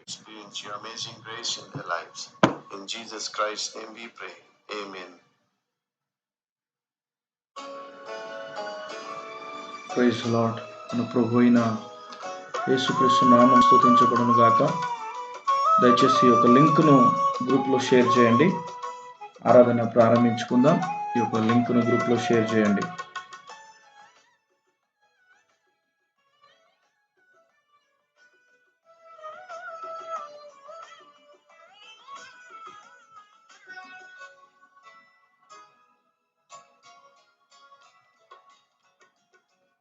experience your amazing grace in their lives. In Jesus Christ's name we pray. Amen. Praise lord. మన ప్రభు అయిన యేసుక్రీస్తు నామం స్తుతించబడును గాక. దయచేసి ఈ యొక్క లింక్ను గ్రూప్లో షేర్ చేయండి. ఆరాధన ప్రారంభించుకుందాం. ఈ యొక్క లింక్ను గ్రూప్లో షేర్ చేయండి.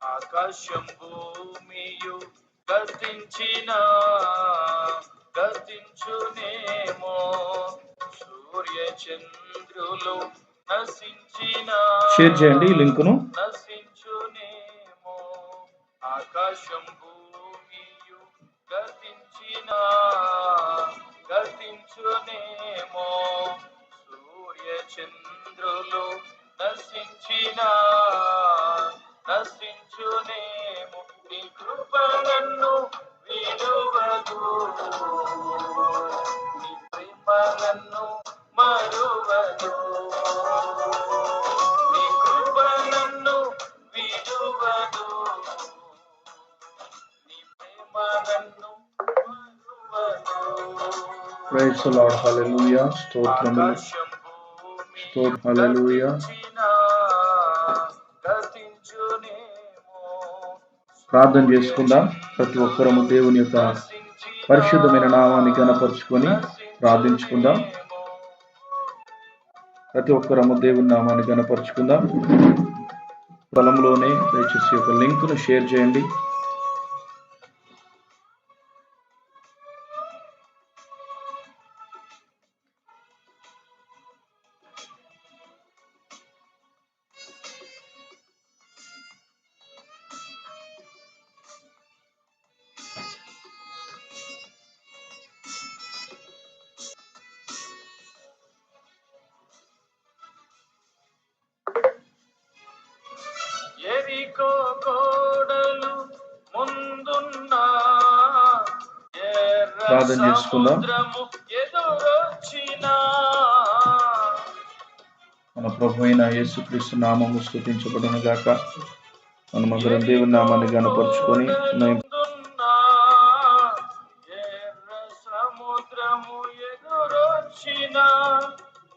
ఆకాశం భూమియు గతించునేమో, సూర్య చంద్రులు నశించిన షేర్ చేయండి ఈ లింక్ను. నశించునేమో, ఆకాశం భూమియు గతించునేమో, సూర్య చంద్రులు నశించునేమో, నీ కృప నన్ను విడువదు, నీ ప్రేమ నన్ను మరువదు, నీ కృప నన్ను విడువదు, నీ ప్రేమ నన్ను మరువదు. Praise the Lord. హల్లెలూయా. స్తోత్రములు. హల్లెలూయా. ప్రార్థన చేసుకుందాం. ప్రతి ఒక్కరము దేవుని యొక్క పరిశుద్ధమైన నామాన్ని ఘనపరుచుకొని ప్రార్థించుకుందాం. ప్రతి ఒక్కరము దేవుని నామాన్ని ఘనపరుచుకుందాం. స్థలంలోనే దయచేసి ఒక లింక్ను షేర్ చేయండి. ఎరికో కోడలు ముందున్నా, ప్రార్థన చేసుకుందాం. ఎదురొచ్చినా, మన ప్రభు అయిన యేసుక్రీస్తు నామము స్తుతించబడును గాక. మనమందరం దేవుని నామాన్ని ఘనపరుచుకొని సముద్రము ఎదురొచ్చినా,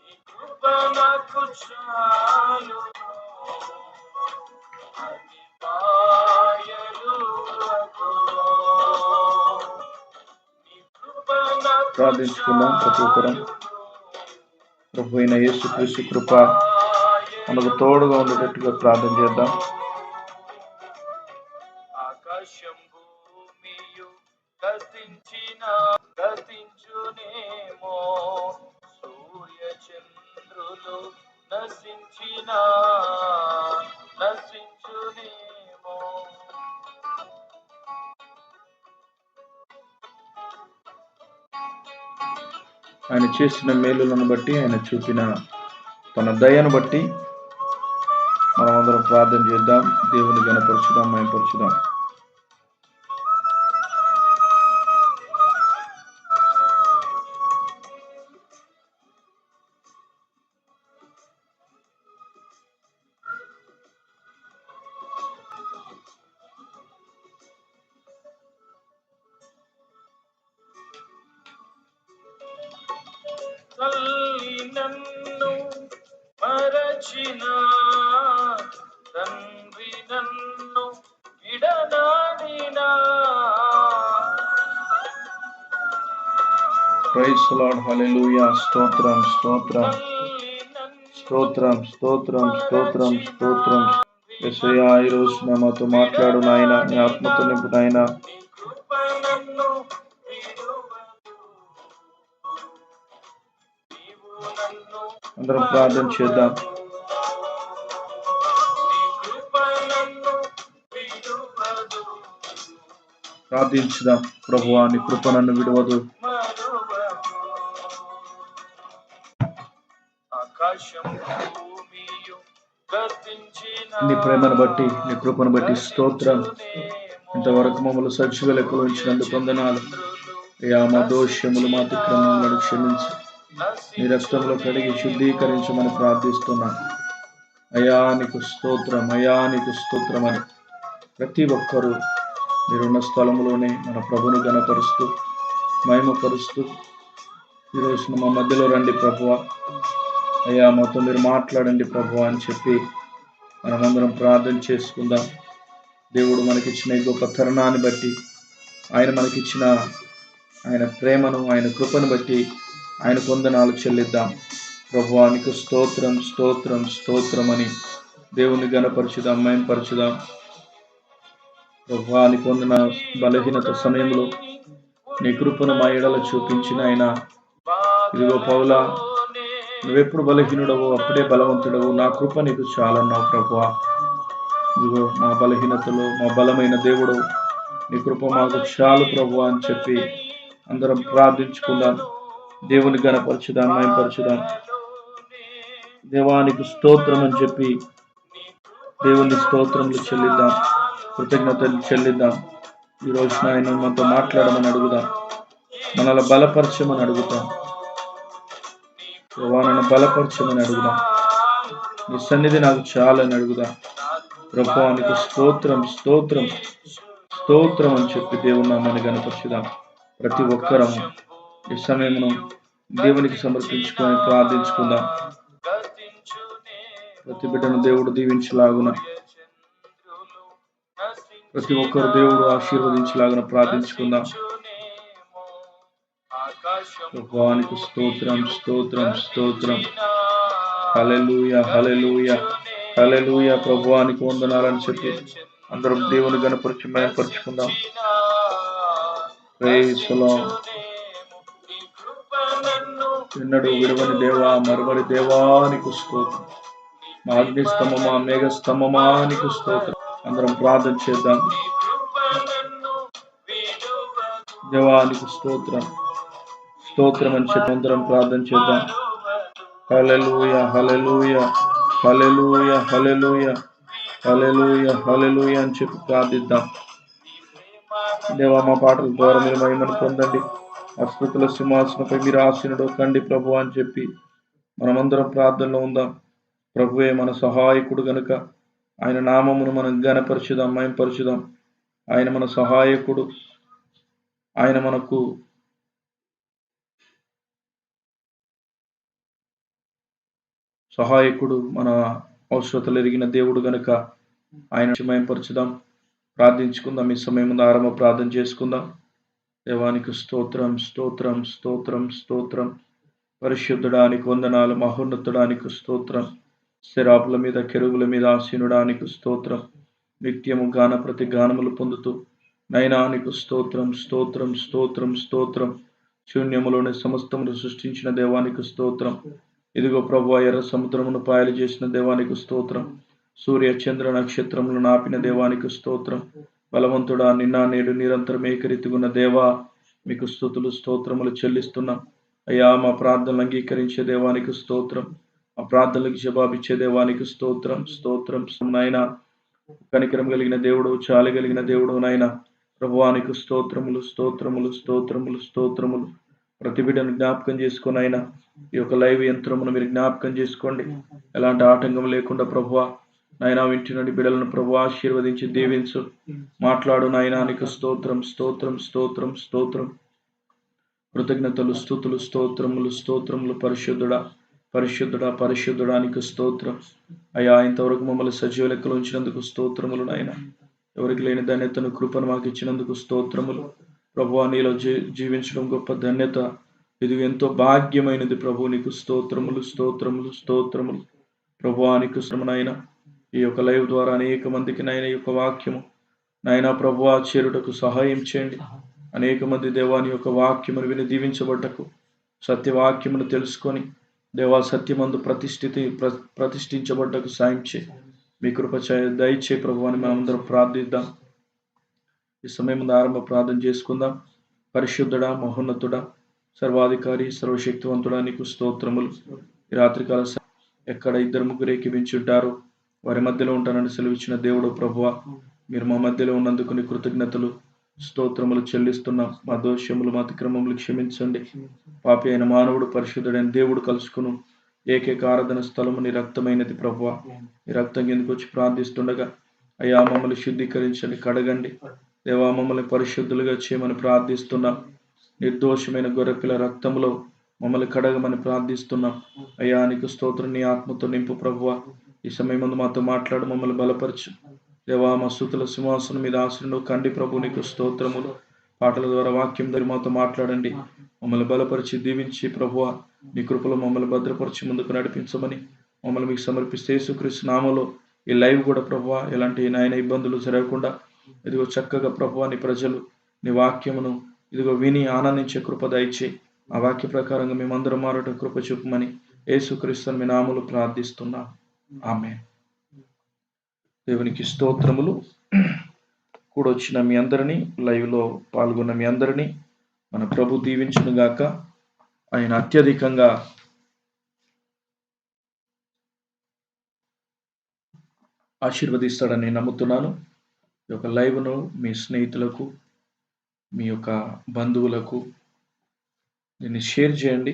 ఈ కృప నాకు చాలు, ప్రార్థించుకుందాం. ప్రతి ఒక్కరం ప్రభు అయిన యేసుక్రీస్తు కృప మనకు తోడుగా ఉండేటట్టుగా ప్రార్థన చేద్దాం. ఆకాశం భూమియు గతించునేమో, సూర్య చంద్రులు నశించునేమో, ఆయన చేసిన మేలులను బట్టి, ఆయన చూపిన తన దయను బట్టి మనమందరం ప్రార్థన చేద్దాం. దేవుని ఘనపరచుదాం, మహిమపరచుదాం. తల్లి నన్ను మరచిన, తండ్రి నన్ను విడనాడినా, ప్రైజ్ ది లార్డ్. హల్లెలూయా. స్తోత్రం స్తోత్రం స్తోత్రం స్తోత్రం స్తోత్రం స్తోత్రం. యేసయ్యా, ఈ రోజు మాతో మాట్లాడు నాయన, నీ ఆత్మతో నింపు నాయన. అందరం ప్రార్థన చేద్దాం. ప్రార్థించుదాం. ప్రభువా, నీ కృప నన్ను విడవదు. నీ ప్రేమను బట్టి, నీ కృపను బట్టి స్తోత్రం. ఇంతవరకు మమ్మల్ని సజీవ లెక్కలో ఉంచినందుకు వందనాలు. అయ్యా మా దోషములు మా అతిక్రమములను క్షమించి నీ రక్తంలో కడిగి శుద్ధీకరించమని ప్రార్థిస్తున్నాను. అయ్యా నీకు స్తోత్రం, అయ్యా నీకు స్తోత్రం అని ప్రతి ఒక్కరూ మీరున్న స్థలంలోనే మన ప్రభుని గణపరుస్తూ మహిమపరుస్తూ ఈరోజు మా మధ్యలో రండి ప్రభువా, అయ్యా మాతో మీరు మాట్లాడండి ప్రభువా అని చెప్పి మనమందరం ప్రార్థన చేసుకుందాం. దేవుడు మనకిచ్చిన ఈ గొప్ప తరుణాన్ని బట్టి, ఆయన మనకిచ్చిన ఆయన ప్రేమను, ఆయన కృపను బట్టి ఆయన వందనాలు చెల్లిద్దాం. ప్రభువా నీకు స్తోత్రం స్తోత్రం స్తోత్రం అని దేవుని గణపరచుదాం, మహిమపరచుదాం. ప్రభువా నీకు వందన బలహీనత సమయంలో నీ కృపను మా ఎడల చూపించిన ఆయన, ఇదిగో పౌలా నువ్వెప్పుడు బలహీనుడవు అప్పుడే బలవంతుడవు, నా కృప నీకు చాలన్నావు ప్రభువా. ఇదిగో మా బలహీనతలో మా బలమైన దేవుడు, నీ కృప మాకు చాలు ప్రభువా అని చెప్పి అందరం ప్రార్థించుకుందాం. దేవుని గణపరచుదాం, మహిమపరచుదాం. దేవానికి స్తోత్రం అని చెప్పి దేవుని స్తోత్రములు చెల్లిద్దాం, కృతజ్ఞతలు చెల్లిద్దాం. ఈ రోజు ఆయన మనతో మాట్లాడమని అడుగుదాం, మనల్ని బలపరచమని అడుగుతాం. నన్ను బలపరచమని అడుగుదాం. నీ సన్నిధి నాకు చాలని అడుగుదాం. ప్రభువానికి స్తోత్రం స్తోత్రం స్తోత్రం అని చెప్పి దేవుని నామాన్ని గణపరచుదాం. ప్రతి ఒక్కరము ఈ సమయమును దేవునికి సమర్పించుకొని ప్రార్థించుకుందాం. ప్రతి బిడ్డను దేవుడు దీవించలాగున, ప్రతి ఒక్కరు దేవుడు ఆశీర్వదించలాగున ప్రార్థించుకుందాం. ప్రభువానికి స్తోత్రం స్తోత్రం స్తోత్రం. హల్లెలూయా హల్లెలూయా హల్లెలూయా. ప్రభువానికి వందనాలని చెప్పి అందరం దేవుని గణపరిచి మహిమపరచుకుందాం. Praise the Lord. ఎన్నడూ విడువని దేవా, మరువని దేవానికి స్తోత్రం. మా అగ్ని స్తంభమా, మేఘ స్తంభమా నీకు స్తోత్రం. అందరం ప్రార్థన చేద్దాం. దేవానికి స్తోత్రం స్తోత్రం అని చెప్పి అందరం ప్రార్థన చేద్దాం. హల్లెలూయా హల్లెలూయా హల్లెలూయా హల్లెలూయా హల్లెలూయా హల్లెలూయా అని చెప్పి ప్రార్థిద్దాం. దేవా మా పాటల ద్వారా మీరు మహిమను పొందండి. అస్పృతుల సింహాసనపై మీరు ఆసీనుడు కండి ప్రభు అని చెప్పి మనమందరం ప్రార్థనలో ఉందాం. ప్రభువే మన సహాయకుడు గనుక ఆయన నామమును మనం ఘనపరచుదాం, మహిమపరచుదాం. ఆయన మన సహాయకుడు, ఆయన మనకు సహాయకుడు, మన అవసరతలు ఎరిగిన దేవుడు గనుక ఆయన మహిమపరచుదాం. ప్రార్థించుకుందాం. ఈ సమయం ముందు ఆరంభ ప్రార్థన చేసుకుందాం. దేవానికి స్తోత్రం స్తోత్రం స్తోత్రం స్తోత్రం. పరిశుద్ధుడానికి వందనాలు, మహోన్నతుడానికి స్తోత్రం. శరాపుల మీద కెరుగుల మీద ఆసీనుడానికి స్తోత్రం. నిత్యము గాన ప్రతి గానములు పొందుతూ నయనానికి స్తోత్రం స్తోత్రం స్తోత్రం స్తోత్రం. శూన్యములోని సమస్తమును సృష్టించిన దేవానికి స్తోత్రం. ఇదిగో ప్రభువా ఎర్ర సముద్రమును పాయలు చేసిన దేవానికి స్తోత్రం. సూర్య చంద్ర నక్షత్రములు నాపిన దేవానికి స్తోత్రం. బలవంతుడా, నిన్న నేడు నిరంతరం ఏకరీతిగున్న దేవా మీకు స్తుతులు స్తోత్రములు చెల్లిస్తున్నాం. అయ్యా మా ప్రార్థనలు అంగీకరించే దేవానికి స్తోత్రం. ఆ ప్రార్థనలకు జవాబిచ్చే దేవానికి స్తోత్రం స్తోత్రం. నాయన కనికరం కలిగిన దేవుడు, చాలి కలిగిన దేవుడు నాయన ప్రభువానికి స్తోత్రములు స్తోత్రములు స్తోత్రములు స్తోత్రములు. ప్రతి బిడ్డను జ్ఞాపకం చేసుకొని ఆయన ఈ యొక్క లైవ్ యంత్రమును మీరు జ్ఞాపకం చేసుకోండి. ఎలాంటి ఆటంకం లేకుండా ప్రభువా నాయన వింటున్నది బిడ్డలను ప్రభు ఆశీర్వదించి దీవించు. మాట్లాడు నాయనా నీకు స్తోత్రం స్తోత్రం స్తోత్రం స్తోత్రం. కృతజ్ఞతలు స్తుతులు స్తోత్రములు స్తోత్రములు. పరిశుద్ధుడా పరిశుద్ధుడా పరిశుద్ధుడా నీకు స్తోత్రం. అయ్యా ఇంతవరకు మమ్మల్ని సజీవ లెక్కలు ఉంచినందుకు స్తోత్రములు నాయన. ఎవరికి లేని ధన్యతను కృపను మాకు ఇచ్చినందుకు స్తోత్రములు. ప్రభువా నీలో జీవించడం గొప్ప ధన్యత, ఇది ఎంతో భాగ్యమైనది ప్రభు. నీకు స్తోత్రములు స్తోత్రములు స్తోత్రములు. ప్రభువా నీకు శ్రమనైనా ఈ యొక్క లైవ్ ద్వారా అనేక మందికి నాయన ఈ యొక్క వాక్యము నాయన ప్రభువా చేరుటకు సహాయం చేయండి. అనేక మంది దేవాని యొక్క వాక్యమును విని దీవించబడ్డకు, సత్యవాక్యమును తెలుసుకొని దేవా సత్యమందు ప్రతిష్ఠించబడ్డకు సాయం చేయి. మీ కృప దయచే ప్రభు అని మనమందరం ప్రార్థిద్దాం. ఈ సమయం ముందు ఆరంభ ప్రార్థన చేసుకుందాం. పరిశుద్ధుడా మహోన్నతుడా సర్వాధికారి సర్వశక్తివంతుడా నీకు స్తోత్రములు. ఈ రాత్రికాల ఎక్కడ ఇద్దరు ముగ్గురు ఏకీభించుంటారో వారి మధ్యలో ఉంటానని సెలవిచ్చిన దేవుడు ప్రభువా, మీరు మా మధ్యలో ఉన్నందుకు నీ కృతజ్ఞతలు. స్తోత్రములు చెల్లిస్తున్నాం. మా దోషములు మా అతిక్రమములు క్షమించండి. పాపి అయిన మానవుడు పరిశుద్ధుడైన దేవుడు కలుసుకును ఏకైక ఆరాధన స్థలము నీ రక్తమైనది ప్రభువా. ఈ రక్తం కిందకు వచ్చి ప్రార్థిస్తుండగా అయ్యా మమ్మల్ని శుద్ధీకరించండి, కడగండి. దేవా మమ్మల్ని పరిశుద్ధులుగా చేయమని ప్రార్థిస్తున్నాం. నిర్దోషమైన గొర్రెపిల్ల రక్తంలో మమ్మల్ని కడగమని ప్రార్థిస్తున్నాం. అయ్యా నీకు స్తోత్రం. నీ ఆత్మతో నింపు ప్రభువా. ఈ సమయం ముందు మాతో మాట్లాడు, మమ్మల్ని బలపరచు. దేవా మా స్తుతుల సింహాసనం మీద ఆశ్రయంలో కండి ప్రభు. నీకు స్తోత్రములు. పాటల ద్వారా వాక్యం ద్వారా మాతో మాట్లాడండి. మమ్మల్ని బలపరిచి దీవించి ప్రభువా నీ కృపలో మమ్మల్ని భద్రపరిచి ముందుకు నడిపించమని మమ్మల్ని మీకు సమర్పిస్తే యేసుక్రీస్తు నామములో ఈ లైవ్ కూడా ప్రభువా ఎలాంటి నాయన ఇబ్బందులు జరగకుండా ఇదిగో చక్కగా ప్రభువా నీ ప్రజలు నీ వాక్యమును ఇదిగో విని ఆనందించే కృప దయచేయి. ఆ వాక్య ప్రకారంగా మేమందరం మారట కృప చూపమని యేసుక్రీస్తు మీ నామములో ప్రార్థిస్తున్నాం. ఆమేన్. దేవునికి స్తోత్రములు. కూడొచ్చిన మీ అందరినీ, లైవ్లో పాల్గొన్న మీ అందరినీ మన ప్రభు దీవించును గాక. ఆయన అత్యధికంగా ఆశీర్వదిస్తాడని నమ్ముతున్నాను. ఈ యొక్క లైవ్ను మీ స్నేహితులకు, మీ యొక్క బంధువులకు దీన్ని షేర్ చేయండి.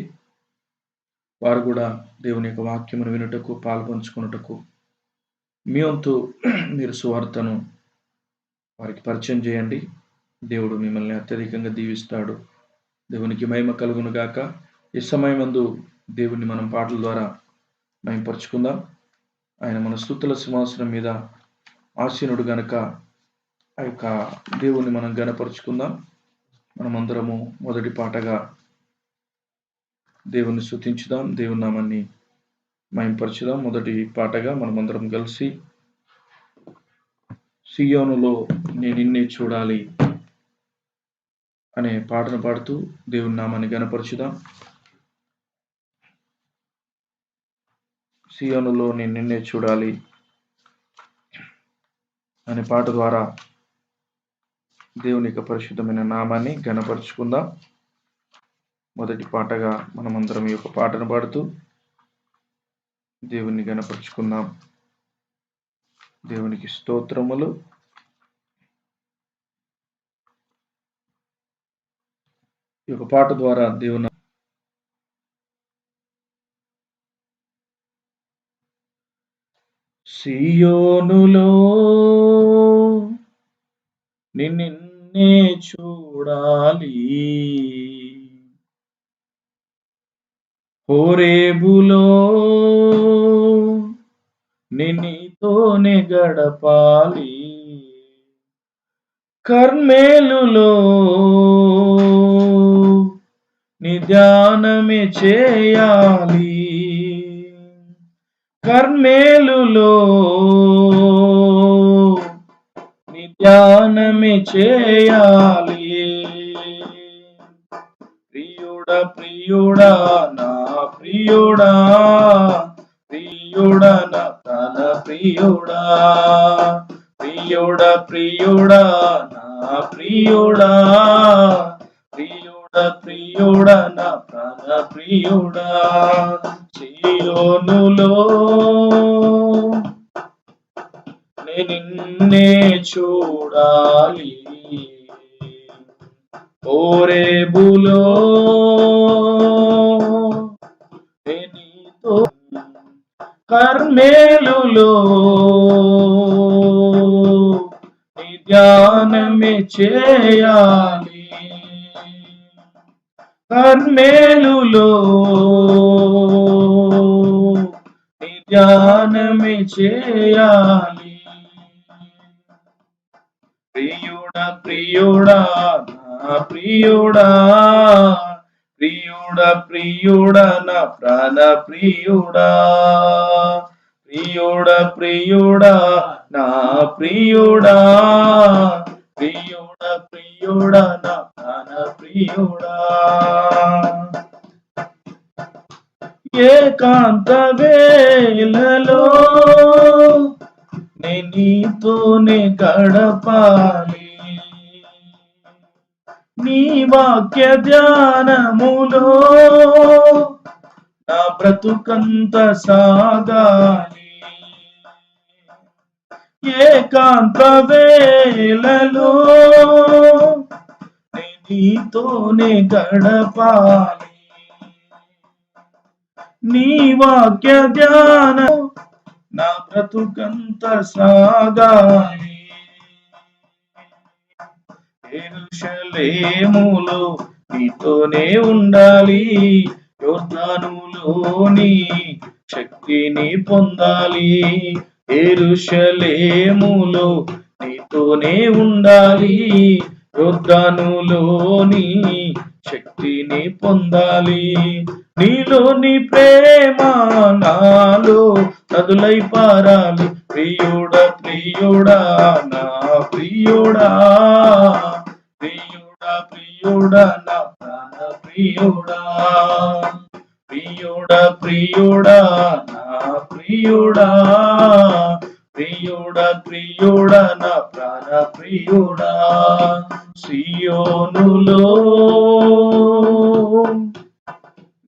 వారు కూడా దేవుని యొక్క వాక్యమును వినుటకు, పాల్పంచుకున్నటకు మీ వంతు మీరు సువార్తను వారికి పరిచయం చేయండి. దేవుడు మిమ్మల్ని అత్యధికంగా దీవిస్తాడు. దేవునికి మహిమ కలుగును గాక. ఈ సమయమందు దేవుని మనం పాటల ద్వారా మహిమపరుచుకుందాం. ఆయన మన స్తుతుల సింహాసనం మీద ఆసీనుడు గనుక ఆ యొక్క దేవుని మనం గణపరుచుకుందాం. మనమందరము మొదటి పాటగా దేవుని స్తుతించుదాం, దేవుని నామాన్ని మహిమపరచుదాం. మొదటి పాటగా మనమందరం కలిసి సియోనులో నేను నిన్నే చూడాలి అనే పాటను పాడుతూ దేవుని నామాన్ని గణపరచుదాం. సియోనులో నేను నిన్నే చూడాలి అనే పాట ద్వారా దేవుని యొక్క పరిశుద్ధమైన నామాన్ని గణపరుచుకుందాం. మొదటి పాటగా మనమందరం ఈ యొక్క పాటను పాడుతూ దేవుని గణపరుచుకుందాం. దేవునికి స్తోత్రములు. ఈ యొక్క పాట ద్వారా దేవుని సియోనులో నిన్నే చూడాలి, హోరేబులో నీతోనే గడపాలి, కర్మేలులో నీ ధ్యానమే చేయాలి, కర్మేలులో నీ ధ్యానమే చేయాలి. ప్రియుడా ప్రియుడా నా ప్రియుడా, ప్రియుడా నా ప్రాణ ప్రియుడా, ప్రియుడా ప్రియుడా నా ప్రియుడా, ప్రియుడా ప్రియుడా నా ప్రాణ ప్రియుడా. సియోనులో నిన్నే చూడాలి, హోరేబులో నీతో, కర్మేలులో నీ ధ్యానమే చేయాలి, కర్మేలులో నీ ధ్యానమే చేయాలి. ప్రియుడా ప్రియుడా నా ప్రియుడా, ప్రియుడా ప్రియుడా నా ప్రాణ ప్రియుడా, ప్రియుడా ప్రియుడా నా ప్రియుడా, ప్రియుడా ప్రియుడా నా ప్రాణ ప్రియుడా. ఏకాంత వేళలో నీతోనే గడపాలి, నీ వాక్య ధ్యానములో నా బ్రతుకంత సాగాలి, ఏకాంత వేళలో నీతోనే గడపాలి, నీ వాక్య ధ్యానం నా బ్రతుకంత సాగాలి. యెరూషలేములో నీతోనే ఉండాలి, యోర్దానులోని శక్తిని పొందాలి. యెరూషలేములో నీతోనే ఉండాలి, యోర్దానులోని శక్తిని పొందాలి. నీలోని ప్రేమ నాలో నదులై పారాలి, ప్రియుడా ప్రియుడా నా ప్రియుడా, ప్రియుడా ప్రియుడా నా ప్రాణ ప్రియుడా, ప్రియుడా ప్రియుడా నా ప్రియుడా, ప్రియుడా ప్రియుడా నా ప్రాణ ప్రియుడా. సియోనులో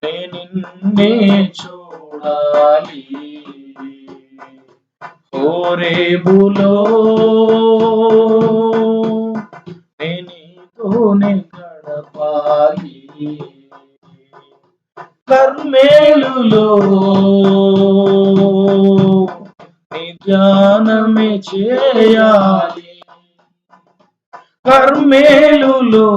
నిన్నే చూడాలి, హోరేబులో నీతోనే గడపాలి, కర్మేలులో నీ ధ్యానమే చేయాలి, కర్మేలులో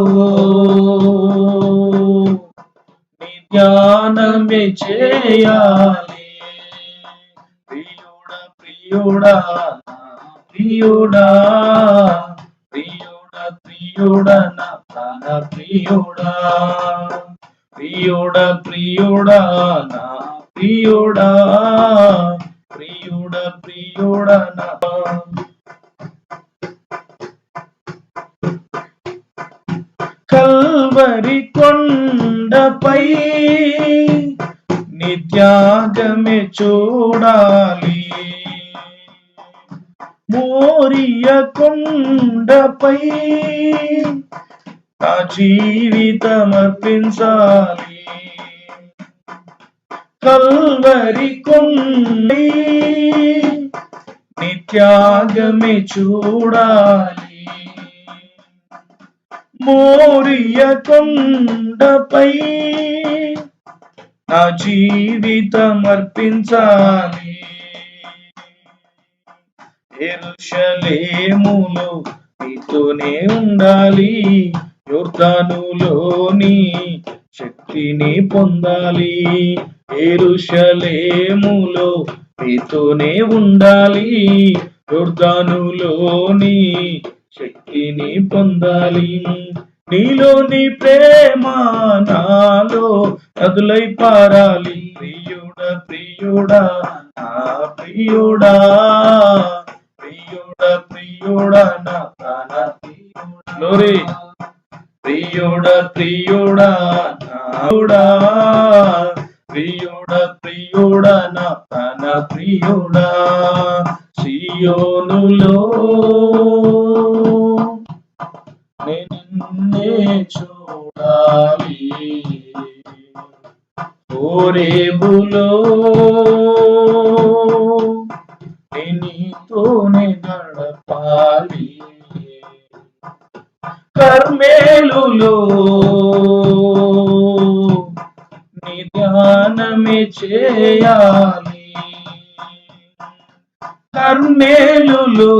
నీ ధ్యానమే చేయాలి. ప్రియుడా ప్రియుడా నా ప్రియుడా, ప్రియుడా ప్రియుడా నా ప్రాణ ప్రియుడా, ప్రియుడా ప్రియుడా నా ప్రియుడా, ప్రియుడా ప్రియుడా నా. కల్వరి కొండపై నీ త్యాగమే చూడాలి, మోరియ కొండపై నా జీవితం అర్పించాలి. కల్వరి కొండపై నీ త్యాగమే చూడాలి, మోరియ కొండపై నా జీవితం అర్పించాలి. యెరూషలేములో నీతోనే ఉండాలి, యోర్దానులోని శక్తిని పొందాలి. యెరూషలేములో నీతోనే ఉండాలి, యోర్దానులోని శక్తిని పొందాలి. నీలోని ప్రేమ నాలో నదులై పారాలి, ప్రియుడా ప్రియుడా నా ప్రియుడా, ప్రియుడా ప్రియుడా నా ప్రాణ ప్రియుడా, ప్రియుడా ప్రియుడా నా ప్రియుడా, ప్రియుడా నా ప్రాణ ప్రియుడా. సియోనులో నిన్నే చూడాలి, హోరేబులో నీతోనే గడపాలి, కర్మేలులో నీ ధ్యానమే చేయాలి, కర్మేలులో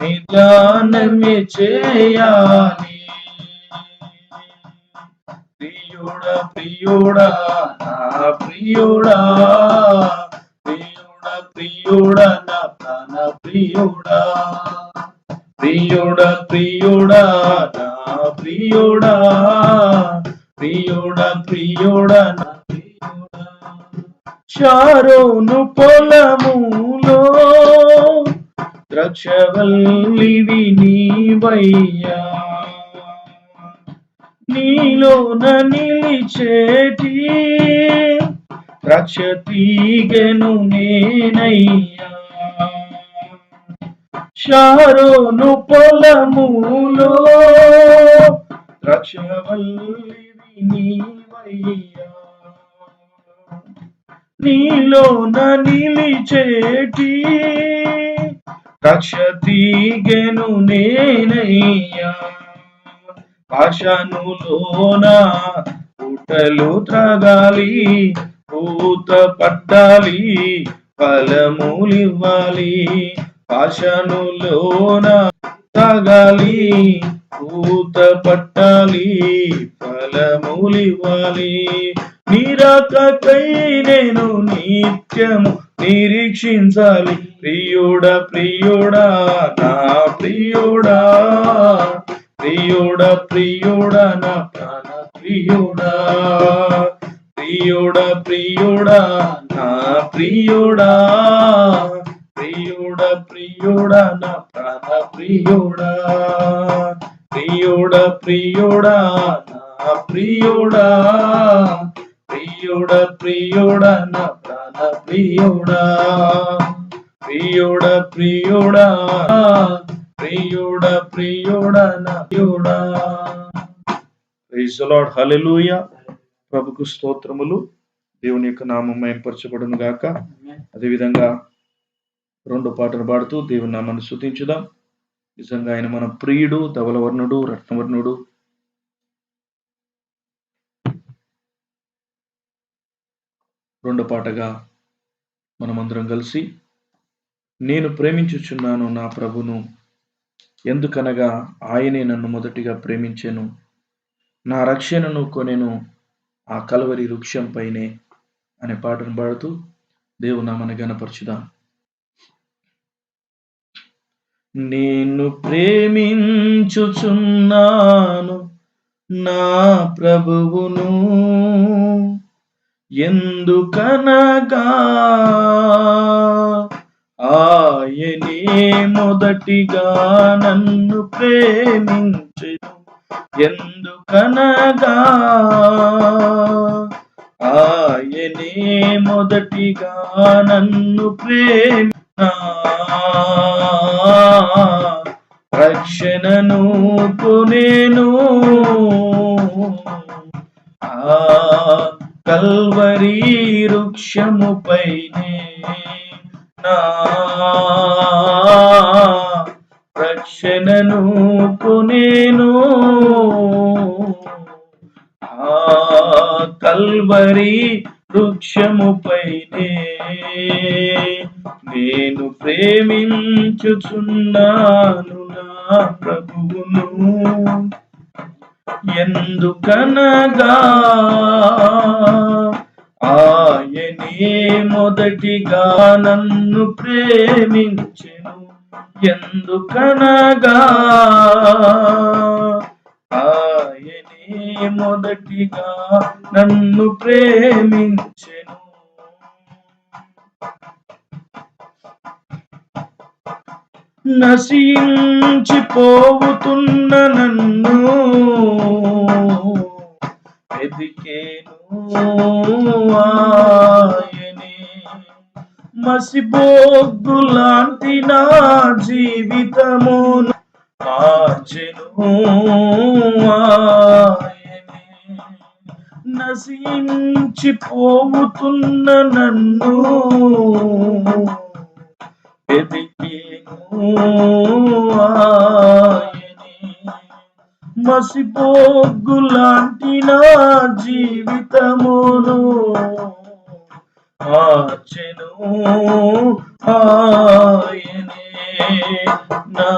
నీ ధ్యానమే చేయాలి. ప్రియుడా ప్రియుడా నా ప్రియుడా, ప్రియుడా ప్రియుడా నా ప్రాణ ప్రియుడా, ప్రియుడా ప్రియుడా నా ప్రియుడా, ప్రియుడా ప్రియుడా నా ప్రియుడా. షారోను పొలములో ద్రాక్షవల్లివి నీవయ్యా, నీలోన నిలిచేటి ద్రాక్ష తీగెను నేనయ్యా. షారోను పొలములో ద్రాక్షవల్లివి నీవయ్యా, నీలోన నిలిచేటి రక్ష తీగెను నేనయ్యా. ఆశనులోన పుటలు త్రగాలి, పూత పట్టాలి, ఫలములివ్వాలి. ఆశనులోన త్రగాలి, పూత పట్టాలి, ఫలములివ్వాలి. నిరాకకై నేను నిత్యము నిరీక్షించాలి. ప్రియుడా ప్రియుడా నా ప్రియుడా, ప్రియుడా ప్రియుడా నా ప్రాణ ప్రియుడా, ప్రియుడా ప్రియుడా నా ప్రియుడా, ప్రియుడా ప్రియుడా నా ప్రాణ ప్రియుడా, ప్రియుడా ప్రియుడా నా ప్రియుడా, ప్రియుడా ప్రియుడా నా ప్రాణ ప్రియుడా, ప్రియుడా ప్రియుడా, ప్రియుడా ప్రియుడా నా ప్రియుడా. ప్రైజ్ ది లార్డ్, హల్లెలూయా. ప్రభుకు స్తోత్రములు. దేవుని యొక్క నామం మహిమపరచబడును గాక. అదేవిధంగా రెండో పాటను పాడుతూ దేవుని నామాన్ని స్తుతించుదాం. నిజంగా ఆయన మన ప్రియుడు, ధవలవర్ణుడు, రత్నవర్ణుడు. రెండో పాటగా మనమందరం కలిసి, నేను ప్రేమించుచున్నాను నా ప్రభును, ఎందుకనగా ఆయనే నన్ను మొదటిగా ప్రేమించెను, నా రక్షణను కొనెను ఆ కల్వరి వృక్షం పైనే అనే పాటను పాడుతూ దేవుని నామాన్ని ఘనపరచుదాం. నేను ప్రేమించుచున్నాను నా ప్రభువును, ఎందుకనగా ఆయనే మొదటిగా నన్ను ప్రేమించెను, ఎందుకనగా ఆయనే మొదటిగా నన్ను రక్షణను కొనెను ఆ కల్వరి వృక్షము పైనే, నా రక్షణను కొనెను ఆ కల్వరి వృక్షము పైనే. నేను ప్రేమించుచున్నాను నా ప్రభువును, ఎందుకనగా ఆయనే మొదటిగా నన్ను ప్రేమించెను, ఎందుకనగా ఆయనే మొదటిగా నన్ను ప్రేమించెను. నశించిపోవుతున్న నన్ను వెదికేను ఆయనే, మసిబొగ్గులాంటి నా జీవితమును మార్చెను ఆయనే. నశించిపోవుతున్న నన్ను వెదికేను ఆయనే, మసిబొగ్గులాంటి నా జీవితమును మార్చెను ఆయనే. నా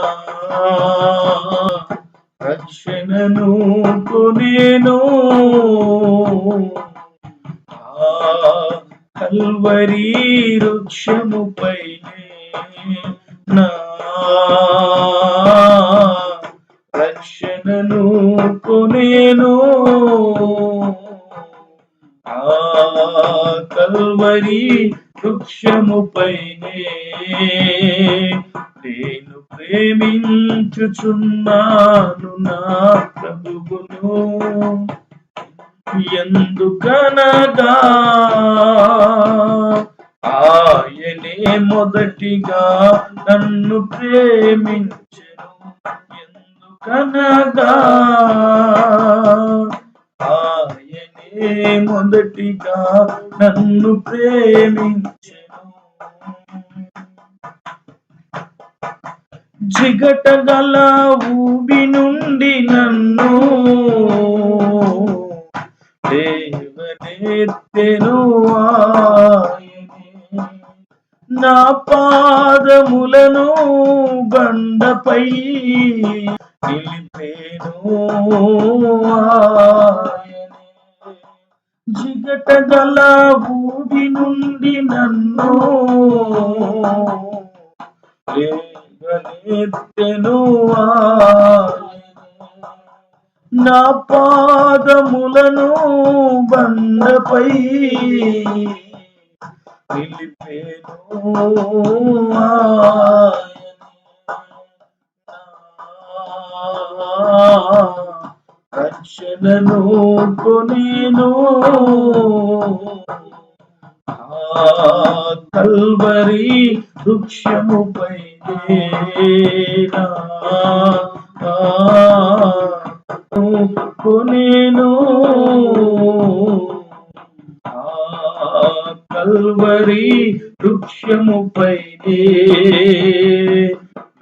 రక్షణను కొనెను ఆ కల్వరి వృక్షము పైనే, నా రక్షణను కొనెను ఆ కల్వరి వృక్షము పైనే. నేను ప్రేమించుచున్నాను నా ప్రభువును, ఎందుకనగా ఆయనే మొదటిగా నన్ను ప్రేమించెను, ఎందుకనగా ఆయనే మొదటిగా నన్ను ప్రేమించెను. జిగటగల ఊబి నుండి నన్ను లేవనెత్తెను ఆయనే. నా పాదములను బండపై నిలిపేను ఆయనే. జిగటగల ఊబి నుండి నన్ను లేవనెత్తెను ఆయనే. నా పాదములను బండపై నిలిపేను ఆయనే. రక్షణను కొనేను కల్వరి వృక్షముపై కొనేను కల్వరి వృక్షముపై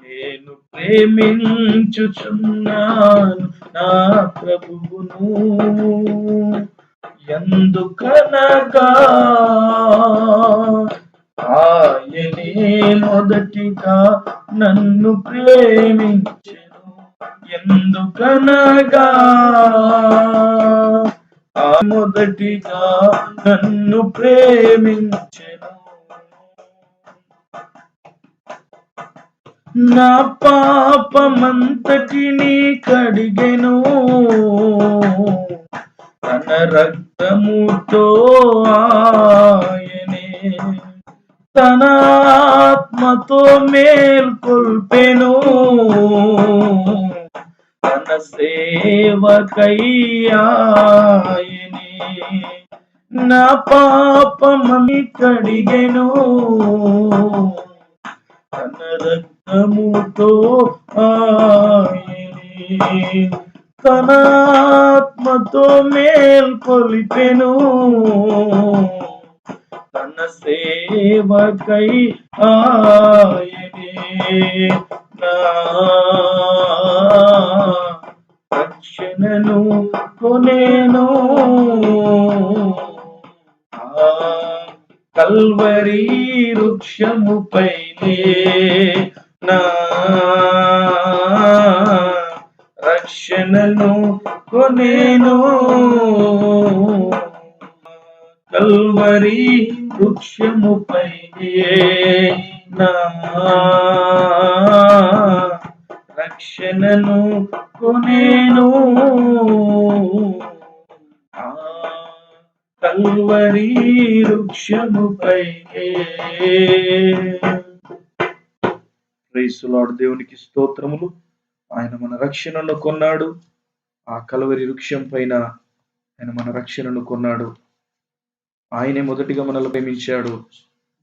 నేను ప్రేమించుచున్నాను నా ప్రభువును. ఎందుకనగా ఆయనే మొదటిగా నన్ను ప్రేమించెను. ఎందుకనగా మొదటిగా నన్ను ప్రేమించెను. నా పాపమంతటిని కడిగెను తన రక్తముతో ఆయనే. తన ఆత్మతో మేల్కొల్పెను తన సేవకై ఆయనే. నా పాపమని కడిగెను తన రక్తముతో ఆయనే. తన ఆత్మతో మేల్కొల్పెను తన సేవకై ఆయనే. నా రక్షణను కొనేను కల్వరి వృక్షముపైనే. నా రక్షణను కొనేను కల్వరి వృక్షముపైనే. నా రక్షణను కొనేను కల్వరి వృక్షముపైనే. Praise the lord. దేవునికి స్తోత్రములు. ఆయన మన రక్షణను కొన్నాడు. ఆ కల్వరి వృక్షం పైన ఆయన మన రక్షణను కొన్నాడు. ఆయనే మొదటిగా మనల్ని ప్రేమించాడు.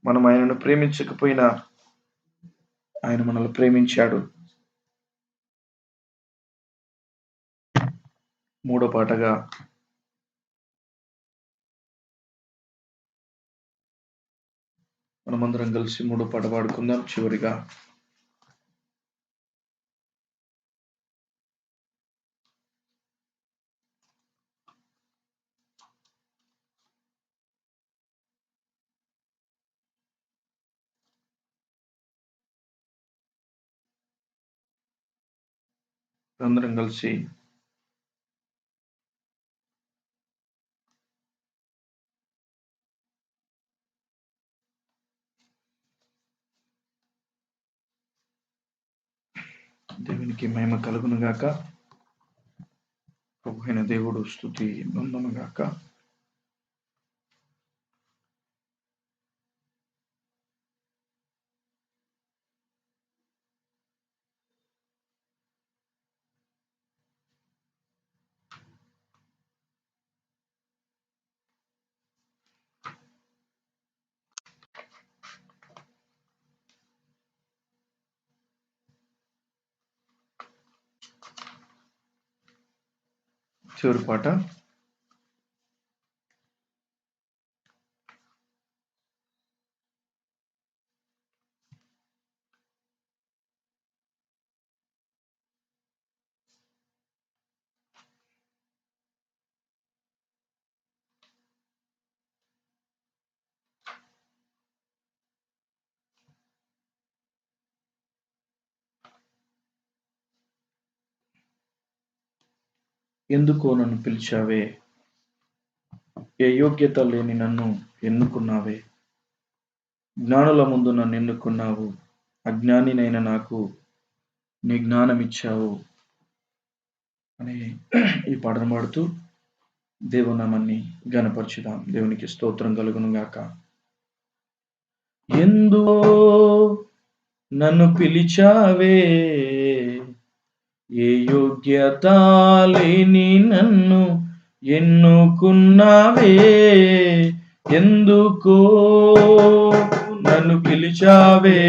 మనం ఆయనను ప్రేమించకపోయినా ఆయన మనల్ని ప్రేమించాడు. మూడో పాటగా మనమందరం కలిసి మూడో పాట పాడుకుందాం. చివరిగా అందరం కలిసి దేవునికి మహిమ కలుగును గాక. ప్రభు అయిన దేవుడు స్తుతి నొందును గాక. చివరి పాట ఎందుకో నన్ను పిలిచావే, ఏ యోగ్యత లేని నన్ను ఎన్నుకున్నావే, జ్ఞానుల ముందు నన్ను ఎన్నుకున్నావు, అజ్ఞానినైన నాకు నీ జ్ఞానం ఇచ్చావు అని ఈ పాటను పాడుతూ దేవునామాన్ని ఘనపరచుదాం. దేవునికి స్తోత్రం కలుగును గాక. ఎందుకో నన్ను పిలిచావే, ఏ యోగ్యత లేని నన్ను ఎన్నుకున్నావే, ఎందుకో నన్ను పిలిచావే,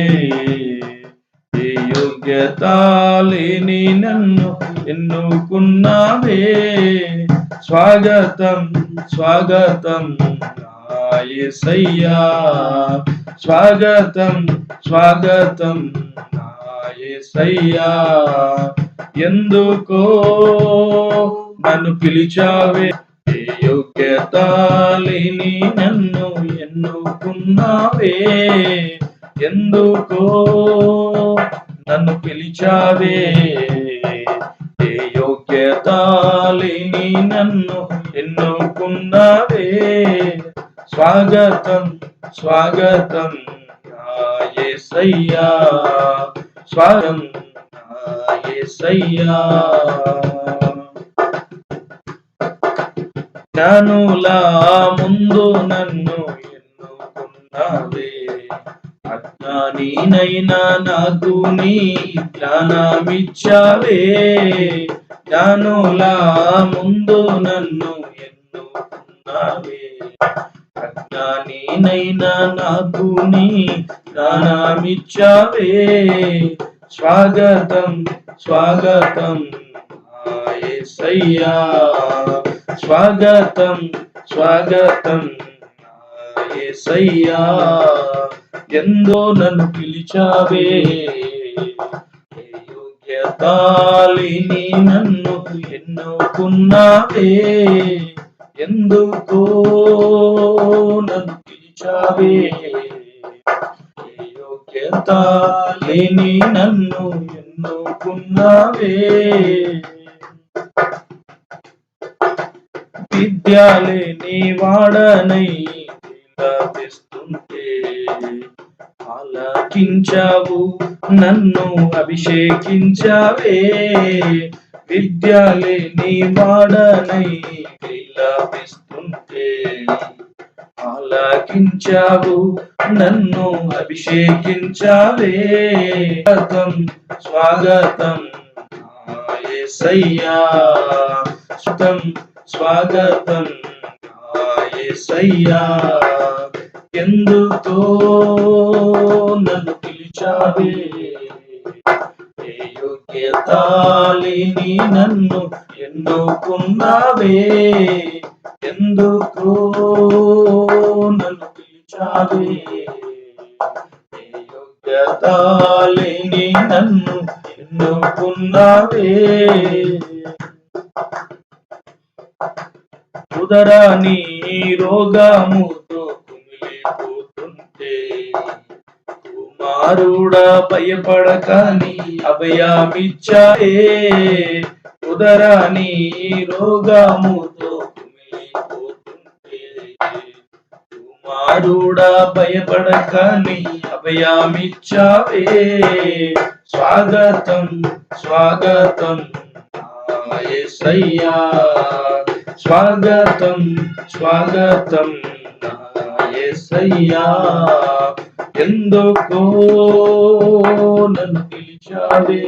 ఏ యోగ్యత లేని నన్ను ఎన్నుకున్నావే, స్వాగతం స్వాగతం నా యేసయ్యా, స్వాగతం స్వాగతం నా యేసయ్యా, ఎందుకో నన్ను పిలిచావే, ఏ యోగ్యత లేని నన్ను ఎన్నుకున్నావే, ఎందుకో నన్ను పిలిచావే, ఏ యోగ్యత లేని నన్ను ఎన్నుకున్నావే, స్వాగతం స్వాగతం నా యేసయ్యా, స్వాగతం నా యేసయ్యా, జ్ఞానుల ముందు నన్ను ఎన్నుకున్నావే, అజ్ఞానినైనా నాకు నీ జ్ఞానమిచ్చావే, జ్ఞానుల ముందు నన్ను ఎన్నుకున్నావే, అజ్ఞానినైనా నాకు నీ జ్ఞానమిచ్చావే, స్వాగతం స్వాగతం నా యేసయ్యా, స్వాగతం స్వాగతం నా యేసయ్యా, ఎందో నన్ను పిలిచావే, ఏ యోగ్యత లేని నన్ను ఎన్నుకున్నావే, ఎందుకో నన్ను పిలిచావే, ఏ యోగ్యత లేని నన్ను ఎన్నుకున్నావే, విద్య లేని వాడనై లభిస్తుంటే ఆలకించావు, నన్ను అభిషేకించావే, విద్య లేని వాడనై లభిస్తుంటే ఆలకించావు, నన్ను అభిషేకించావే, స్వాగతం స్వాగతం నా యేసయ్యా, స్వాగతం స్వాగతం నా యేసయ్యా, ఎందుకో నన్ను పిలిచావే, ఏ యోగ్యత లేని నన్ను ఎన్నుకున్నావే, ఎందుకో నన్ను పిలిచావే, ఏ యోగ్యత లేని నన్ను ఎన్నుకున్నావే, ఉదరాని రోగముతో కుమిలిపోతుంటే కుమారుడా భయపడకని అభయమిచ్చావే, ఉదరాని రోగముతో కుమిలిపోతుంటే కుమారుడా భయపడకని అభయమిచ్చావే, స్వాగతం స్వాగతం నా యేసయ్యా, స్వాగతం స్వాగతం నా యేసయ్యా, ఎందుకో నన్ను పిలిచావే,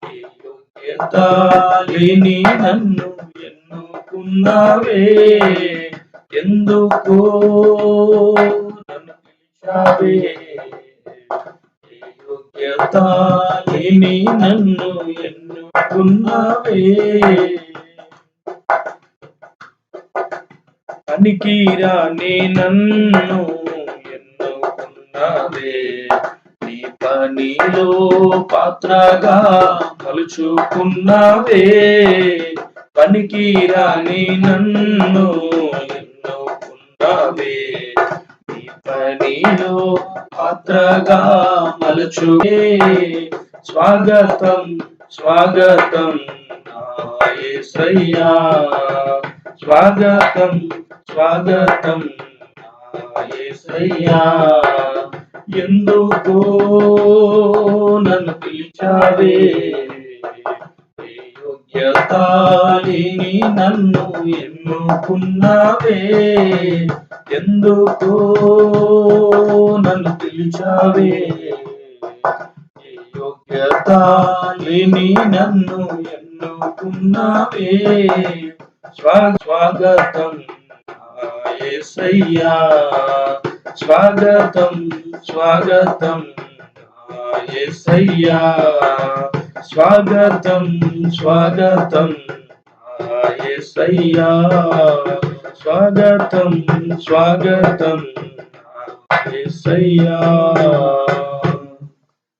ఏ యోగ్యత లేని నన్ను ఎన్నుకున్నావే, ఎందుకో నన్ను పిలిచావే, ఏ యోగ్యత లేని నన్ను ఎన్నుకున్నావే, పనికిరాని నన్ను ఎన్నుకున్నావే, నీ పనిలో పాత్రగా మలుచుకున్నావే, పనికిరాని నన్ను ఎన్నుకున్నావే, నీ పనిలో పాత్రగా మలుచుకే, స్వాగతం స్వాగతం నా యేసయ్యా స్వాగతం స్వాగతం నా యేసయ్యా ఎందుకో నన్ను పిలిచావే యోగ్యత లేని నన్ను ఎన్నుకున్నావే ఎందుకో నన్ను పిలిచావే యోగ్యత లేని నన్ను ఎన్నుకున్నావే స్వాగతం యేసయ్యా స్వాగతం స్వాగతం యేసయ్యా స్వాగతం స్వాగతం యేసయ్యా స్వాగతం స్వాగతం యేసయ్యా.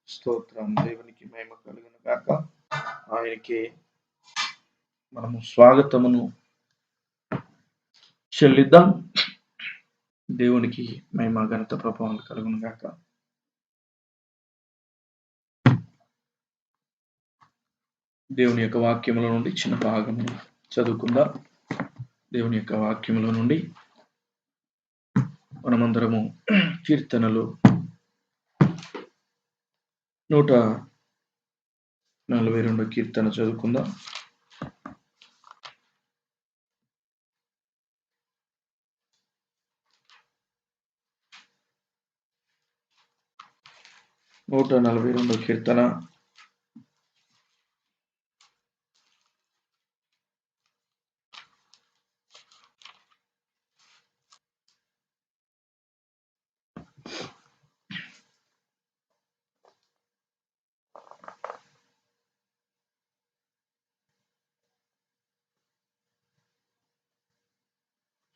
స్తోత్రం. దేవునికి మహిమ కలుగును గాక. ఆయనకి మనము స్వాగతమును చెల్లిద్దాం. దేవునికి మహిమ ఘనత ప్రభావం కలుగును గాక. దేవుని యొక్క వాక్యముల నుండి చిన్న భాగమును చదువుకుందాం. దేవుని యొక్క వాక్యముల నుండి మనమందరము కీర్తనలు 142 కీర్తన చదువుకుందాం. నూట 42 కీర్తన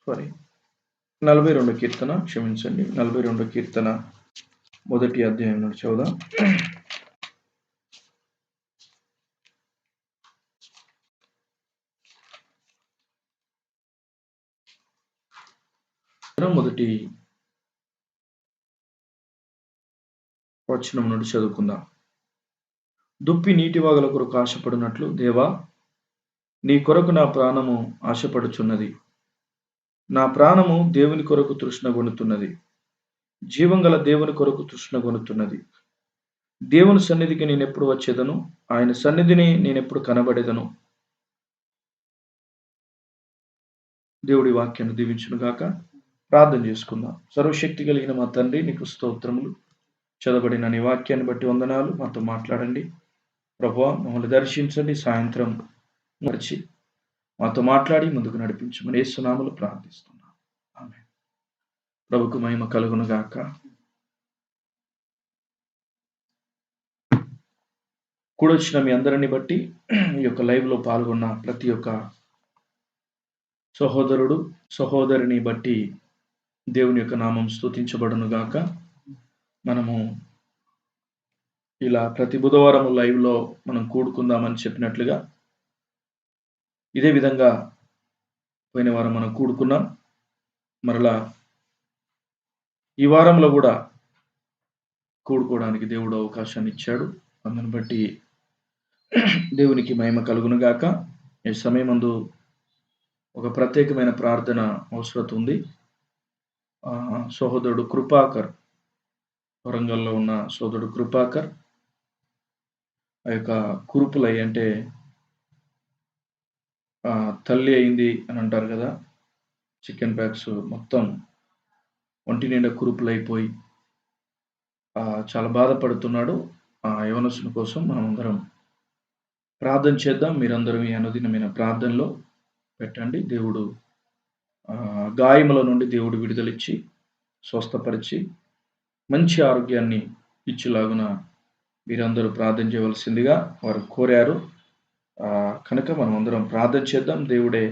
సారీ 42 కీర్తన క్షమించండి. 42 కీర్తన మొదటి అధ్యాయం నుండి చదువుదాం. మొదటి వచనం నుండి చదువుకుందాం. దుప్పి నీటి వాగుల కొరకు ఆశపడినట్లు దేవా నీ కొరకు నా ప్రాణము ఆశపడుచున్నది. నా ప్రాణము దేవుని కొరకు తృష్ణగొనుతున్నది. జీవం గల దేవుని కొరకు తృష్ణగొనుతున్నది. దేవుని సన్నిధికి నేనెప్పుడు వచ్చేదను, ఆయన సన్నిధిని నేనెప్పుడు కనబడేదను. దేవుడి వాక్యాన్ని దీవించును గాక. ప్రార్థన చేసుకుందాం. సర్వశక్తి కలిగిన మా తండ్రి, నీకు స్తోత్రములు. చదవబడిన నీ వాక్యాన్ని బట్టి వందనాలు. మాతో మాట్లాడండి ప్రభువా. మమ్మల్ని దర్శించండి. సాయంత్రం మరిచి మాతో మాట్లాడి ముందుకు నడిపించమని యేసు నామములో ప్రార్థిస్తున్నాం. ఆమేన్. ప్రభుకు మహిమ కలుగును గాక. కూడొచ్చిన మీ అందరిని బట్టి, ఈ యొక్క లైవ్లో పాల్గొన్న ప్రతి ఒక్క సహోదరుడు సహోదరిని బట్టి దేవుని యొక్క నామం స్తుతించబడును గాక. మనము ఇలా ప్రతి బుధవారం లైవ్లో మనం కూడుకుందామని చెప్పినట్లుగా ఇదే విధంగా పోయిన వారం మనం కూడుకున్నాం. మరలా ఈ వారంలో కూడా కూడుకోవడానికి దేవుడు అవకాశాన్ని ఇచ్చాడు. అందుని బట్టి దేవునికి మహిమ కలుగును గాక. ఈ సమయమందు ఒక ప్రత్యేకమైన ప్రార్థన అవసరం ఉంది. సహోదరుడు కృపాకర్, వరంగల్లో ఉన్న సోదరుడు కృపాకర్ ఆ యొక్క కురుపులై అంటే తల్లి అయింది అని అంటారు కదా, చికెన్ ప్యాక్స్ మొత్తం ఒంటి నిండా కురుపులు అయిపోయి చాలా బాధపడుతున్నాడు. ఆ యవనస్తుని కోసం మనం అందరం ప్రార్థన చేద్దాం. మీరందరూ ఈ అనుదినమైన ప్రార్థనలో పెట్టండి. దేవుడు గాయముల నుండి దేవుడు విడుదలిచ్చి స్వస్థపరిచి మంచి ఆరోగ్యాన్ని ఇచ్చేలాగున మీరందరూ ప్రార్థన చేయవలసిందిగా వారు కోరారు. కనుక మనం అందరం ప్రార్థన చేద్దాం. దేవుడే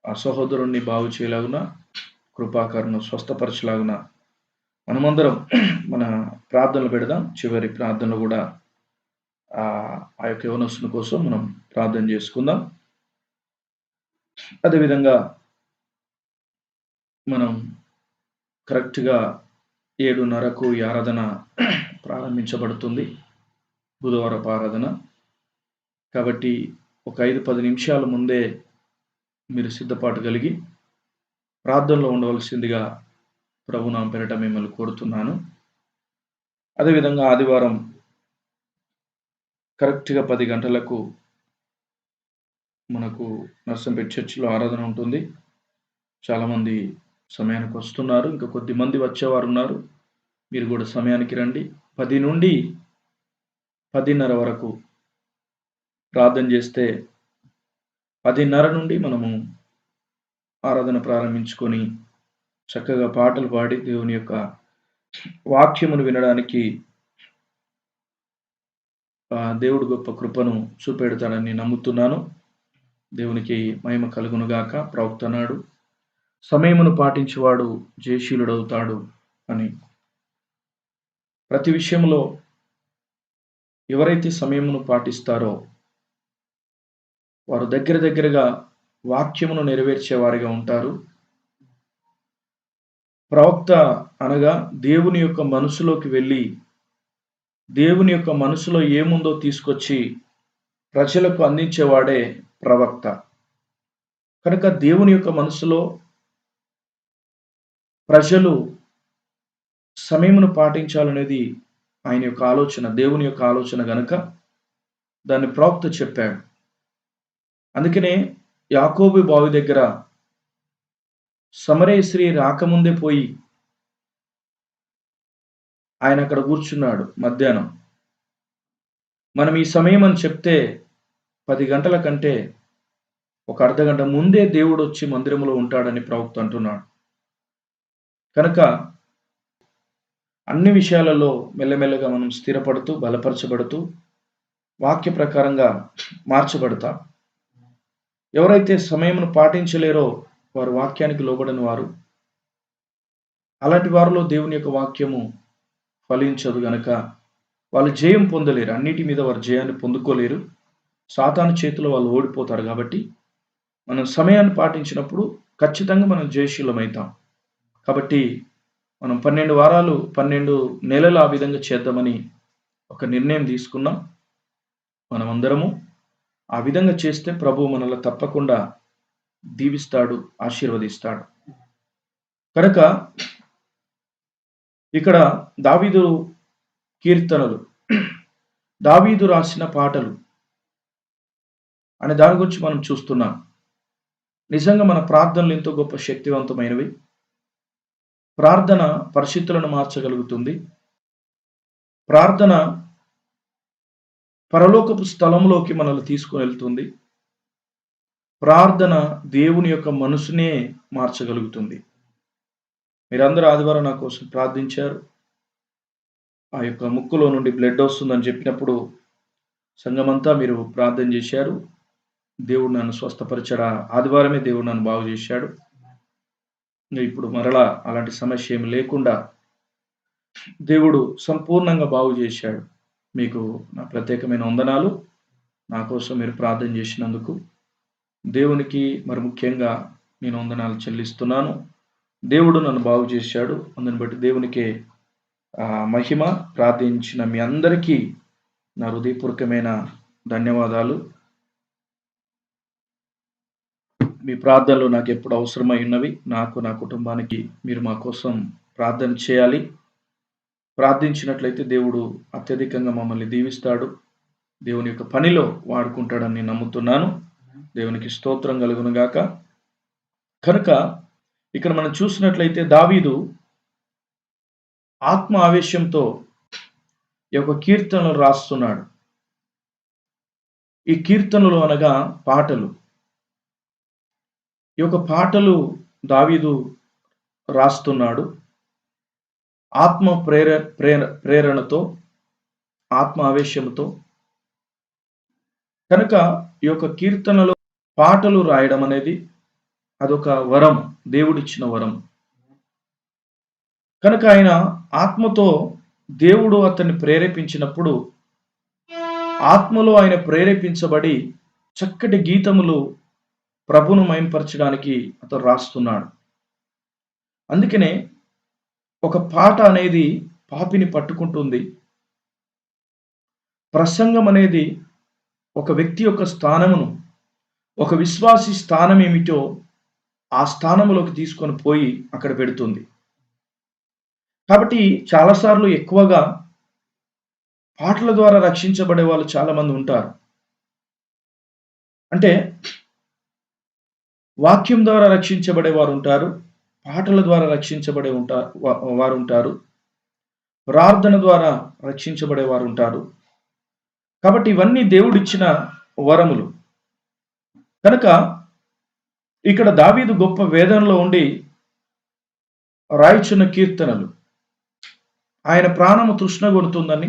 ఆ సహోదరుణ్ణి బాగు చేయలాగున, కృపాకరను స్వస్థపరచలాగున మనమందరం మన ప్రార్థనలు పెడదాం. చివరి ప్రార్థనలు కూడా ఆ యొక్క యవనస్తుని కోసం మనం ప్రార్థన చేసుకుందాం. అదేవిధంగా మనం కరెక్ట్గా 7:30కు ఈ ఆరాధన ప్రారంభించబడుతుంది, బుధవారపు ఆరాధన. కాబట్టి ఒక 5-10 నిమిషాల ముందే మీరు సిద్ధపాటు కలిగి ప్రార్థనలో ఉండవలసిందిగా ప్రభు నామం పేరిట మిమ్మల్ని కోరుతున్నాను. అదేవిధంగా ఆదివారం కరెక్ట్‌గా 10 గంటలకు మనకు నర్సంపేట చర్చిలో ఆరాధన ఉంటుంది. చాలామంది సమయానికి వస్తున్నారు. ఇంకా కొద్దిమంది వచ్చేవారు ఉన్నారు. మీరు కూడా సమయానికి రండి. 10 నుండి 10:30 వరకు ప్రార్థన చేస్తే 10:30 నుండి మనము ఆరాధన ప్రారంభించుకొని చక్కగా పాటలు పాడి దేవుని యొక్క వాక్యమును వినడానికి దేవుడు గొప్ప కృపను చూపెడతాడని నమ్ముతున్నాను. దేవునికి మహిమ కలుగునుగాక. ప్రవక్త అన్నాడు, సమయమును పాటించేవాడు జయశీలుడవుతాడు అని. ప్రతి విషయంలో ఎవరైతే సమయమును పాటిస్తారో వారు దగ్గరగా వాక్యమును నెరవేర్చేవారిగా ఉంటారు. ప్రవక్త అనగా దేవుని యొక్క మనసులోకి వెళ్ళి దేవుని యొక్క మనసులో ఏముందో తీసుకొచ్చి ప్రజలకు అందించేవాడే ప్రవక్త. కనుక దేవుని యొక్క మనసులో ప్రజలు సమయమును పాటించాలనేది ఆయన యొక్క ఆలోచన, దేవుని యొక్క ఆలోచన గనుక దాన్ని ప్రవక్త చెప్పాడు. అందుకనే యాకోబు బావి దగ్గర సమరయ స్త్రీ రాకముందే పోయి ఆయన అక్కడ కూర్చున్నాడు మధ్యాహ్నం. మనం ఈ సమయం అని చెప్తే 10 గంటల కంటే ఒక అర్ధగంట ముందే దేవుడు వచ్చి మందిరంలో ఉంటాడని ప్రవక్త అంటున్నాడు. కనుక అన్ని విషయాలలో మెల్లమెల్లగా మనం స్థిరపడుతూ బలపరచబడుతూ వాక్య ప్రకారంగా మార్చబడతాం. ఎవరైతే సమయమును పాటించలేరో వారు వాక్యానికి లోబడని వారు. అలాంటి వారిలో దేవుని యొక్క వాక్యము ఫలించదు గనక వాళ్ళు జయం పొందలేరు. అన్నిటి మీద వారు జయాన్ని పొందుకోలేరు. సాతాను చేతిలో వాళ్ళు ఓడిపోతారు. కాబట్టి మనం సమయాన్ని పాటించినప్పుడు ఖచ్చితంగా మనం జయశీలమవుతాం. కాబట్టి మనం 12 వారాలు 12 నెలలు ఆ విధంగా చేద్దామని ఒక నిర్ణయం తీసుకున్నాం. మనమందరము ఆ విధంగా చేస్తే ప్రభు మనల్ని తప్పకుండా దీవిస్తాడు, ఆశీర్వదిస్తాడు. కనుక ఇక్కడ దావీదు కీర్తనలు, దావీదు రాసిన పాటలు అనే దాని గురించి మనం చూస్తున్నాం. నిజంగా మన ప్రార్థనలు ఎంతో గొప్ప శక్తివంతమైనవి. ప్రార్థన పరిస్థితులను మార్చగలుగుతుంది. ప్రార్థన పరలోకపు స్థలంలోకి మనల్ని తీసుకుని వెళ్తుంది. ప్రార్థన దేవుని యొక్క మనసునే మార్చగలుగుతుంది. మీరందరూ ఆదివారం నా కోసం ప్రార్థించారు. ఆ యొక్క ముక్కులో నుండి బ్లడ్ వస్తుందని చెప్పినప్పుడు సంఘమంతా మీరు ప్రార్థన చేశారు. దేవుడు నన్ను స్వస్థపరిచాడు. ఆదివారమే దేవుడు నన్ను బాగు చేశాడు. ఇప్పుడు మరలా అలాంటి సమస్య ఏమి లేకుండా దేవుడు సంపూర్ణంగా బాగు చేశాడు. మీకు నా ప్రత్యేకమైన వందనాలు. నా కోసం మీరు ప్రార్థన చేసినందుకు దేవునికి మరి ముఖ్యంగా నేను వందనాలు చెల్లిస్తున్నాను. దేవుడు నన్ను బాగు చేశాడు. అందుని బట్టి దేవునికి మహిమ. ప్రార్థించిన మీ అందరికీ నా హృదయపూర్వకమైన ధన్యవాదాలు. మీ ప్రార్థనలు నాకు ఎప్పుడు అవసరమై ఉన్నవి. నాకు, నా కుటుంబానికి మీరు మా కోసం ప్రార్థన చేయాలి. ప్రార్థించినట్లయితే దేవుడు అత్యధికంగా మమ్మల్ని దీవిస్తాడు. దేవుని యొక్క పనిలో వాడుకుంటాడని నేను నమ్ముతున్నాను. దేవునికి స్తోత్రం కలుగును గాక. కనుక ఇక్కడ మనం చూసినట్లయితే దావీదు ఆత్మ ఆవేశంతో ఈ యొక్క కీర్తనలు రాస్తున్నాడు. ఈ కీర్తనలు అనగా పాటలు. ఈ యొక్క పాటలు దావీదు రాస్తున్నాడు ఆత్మ ప్రేరణతో, ఆత్మ ఆవేశంతో. కనుక ఈ యొక్క కీర్తనలో పాటలు రాయడం అనేది అదొక వరం, దేవుడిచ్చిన వరం. కనుక ఆయన ఆత్మతో దేవుడు అతన్ని ప్రేరేపించినప్పుడు ఆత్మలో ఆయన ప్రేరేపించబడి చక్కటి గీతములు ప్రభును మహిమపరచడానికి అతను రాస్తున్నాడు. అందుకనే ఒక పాట అనేది పాపిని పట్టుకుంటుంది. ప్రసంగం అనేది ఒక వ్యక్తి యొక్క స్థానమును, ఒక విశ్వాసి స్థానం ఏమిటో ఆ స్థానంలోకి తీసుకొని పోయి అక్కడ పెడుతుంది. కాబట్టి చాలాసార్లు ఎక్కువగా పాటల ద్వారా రక్షించబడే వాళ్ళు చాలామంది ఉంటారు. అంటే వాక్యం ద్వారా రక్షించబడే వారు ఉంటారు, పాటల ద్వారా రక్షించబడే వారు ఉంటారు, ప్రార్థన ద్వారా రక్షించబడే వారు ఉంటారు. కాబట్టి ఇవన్నీ దేవుడిచ్చిన వరములు. కనుక ఇక్కడ దావీదు గొప్ప వేదనలో ఉండి రాయిచున్న కీర్తనలు, ఆయన ప్రాణము తృష్ణగొడుతుందని,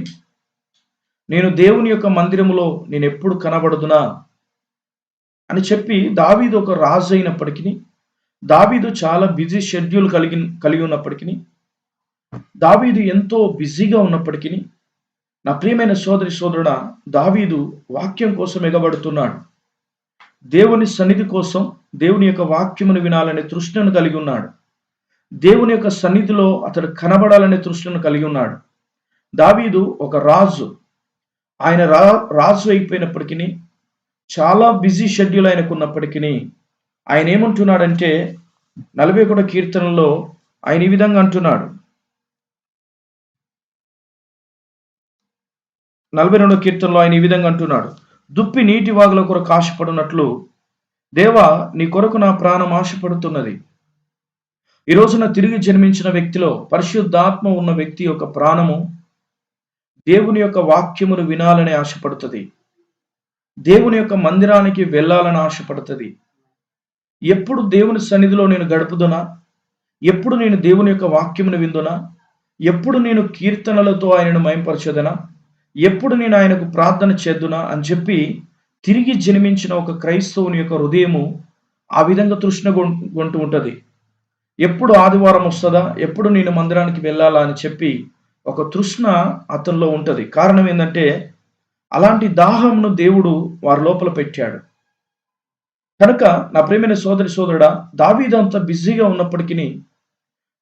నేను దేవుని యొక్క మందిరములో నేను ఎప్పుడు కనబడుదునా అని చెప్పి దావీదు ఒక రాజు అయినప్పటికీ, దావీదు చాలా బిజీ షెడ్యూల్ కలిగి ఉన్నప్పటికీ, దావీదు ఎంతో బిజీగా ఉన్నప్పటికీ, నా ప్రియమైన సోదరుడా, దావీదు వాక్యం కోసం ఎగబడుతున్నాడు. దేవుని సన్నిధి కోసం, దేవుని యొక్క వాక్యమును వినాలనే తృష్ణను కలిగి ఉన్నాడు. దేవుని యొక్క సన్నిధిలో అతడు కనబడాలనే తృష్ణను కలిగి ఉన్నాడు. దావీదు ఒక రాజు. ఆయన రాజు అయిపోయినప్పటికీ, చాలా బిజీ షెడ్యూల్ ఆయనకు ఉన్నప్పటికీ, ఆయన ఏమంటున్నాడంటే 41వ కీర్తనలో ఆయన ఈ విధంగా అంటున్నాడు. 42వ కీర్తనలో ఆయన ఈ విధంగా అంటున్నాడు, దుప్పి నీటి వాగుల కొరకు ఆశపడినట్లు దేవా నీ కొరకు నా ప్రాణం ఆశపడుతున్నది. ఈ రోజున తిరిగి జన్మించిన వ్యక్తిలో పరిశుద్ధాత్మ ఉన్న వ్యక్తి యొక్క ప్రాణము దేవుని యొక్క వాక్యమును వినాలని ఆశపడుతుంది, దేవుని యొక్క మందిరానికి వెళ్ళాలని ఆశపడుతుంది. ఎప్పుడు దేవుని సన్నిధిలో నేను గడుపుదునా, ఎప్పుడు నేను దేవుని యొక్క వాక్యమును విందునా, ఎప్పుడు నేను కీర్తనలతో ఆయనను మయంపరచదనా, ఎప్పుడు నేను ఆయనకు ప్రార్థన చేద్దునా అని చెప్పి తిరిగి జన్మించిన ఒక క్రైస్తవుని యొక్క హృదయము ఆ విధంగా తృష్ణగొంటూ ఉంటుంది. ఎప్పుడు ఆదివారం వస్తుందా, ఎప్పుడు నేను మందిరానికి వెళ్ళాలా అని చెప్పి ఒక తృష్ణ అతనిలో ఉంటుంది. కారణం ఏంటంటే అలాంటి దాహంను దేవుడు వారి లోపల పెట్టాడు. కనుక నా ప్రియమైన సోదరుడా, దావీదు అంత బిజీగా ఉన్నప్పటికీ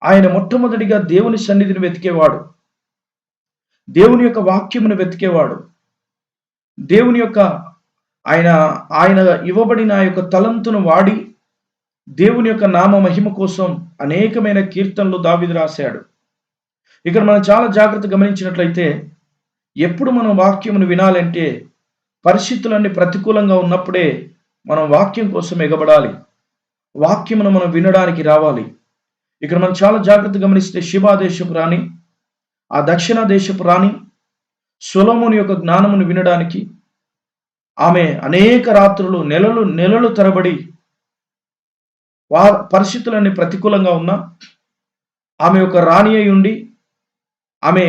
ఆయన మొట్టమొదటిగా దేవుని సన్నిధిని వెతికేవాడు, దేవుని యొక్క వాక్యమును వెతికేవాడు, దేవుని యొక్క ఆయన ఇవ్వబడిన ఆ యొక్క తలంతును వాడి దేవుని యొక్క నామ మహిమ కోసం అనేకమైన కీర్తనలు దావీదు రాశాడు. ఇక్కడ మనం చాలా జాగ్రత్త గమనించినట్లయితే, ఎప్పుడు మనం వాక్యమును వినాలంటే పరిస్థితులన్నీ ప్రతికూలంగా ఉన్నప్పుడే మనం వాక్యం కోసం ఎగబడాలి, వాక్యమును మనం వినడానికి రావాలి. ఇక్కడ మనం చాలా జాగ్రత్త గమనిస్తే షిబా దేశపు రాణి, ఆ దక్షిణ దేశపు రాణి సొలొమోను యొక్క జ్ఞానమును వినడానికి ఆమె అనేక రాత్రులు నెలలు తరబడి పరిస్థితులన్నీ ప్రతికూలంగా ఉన్నా ఆమె ఒక రాణి అయి ఉండి, ఆమె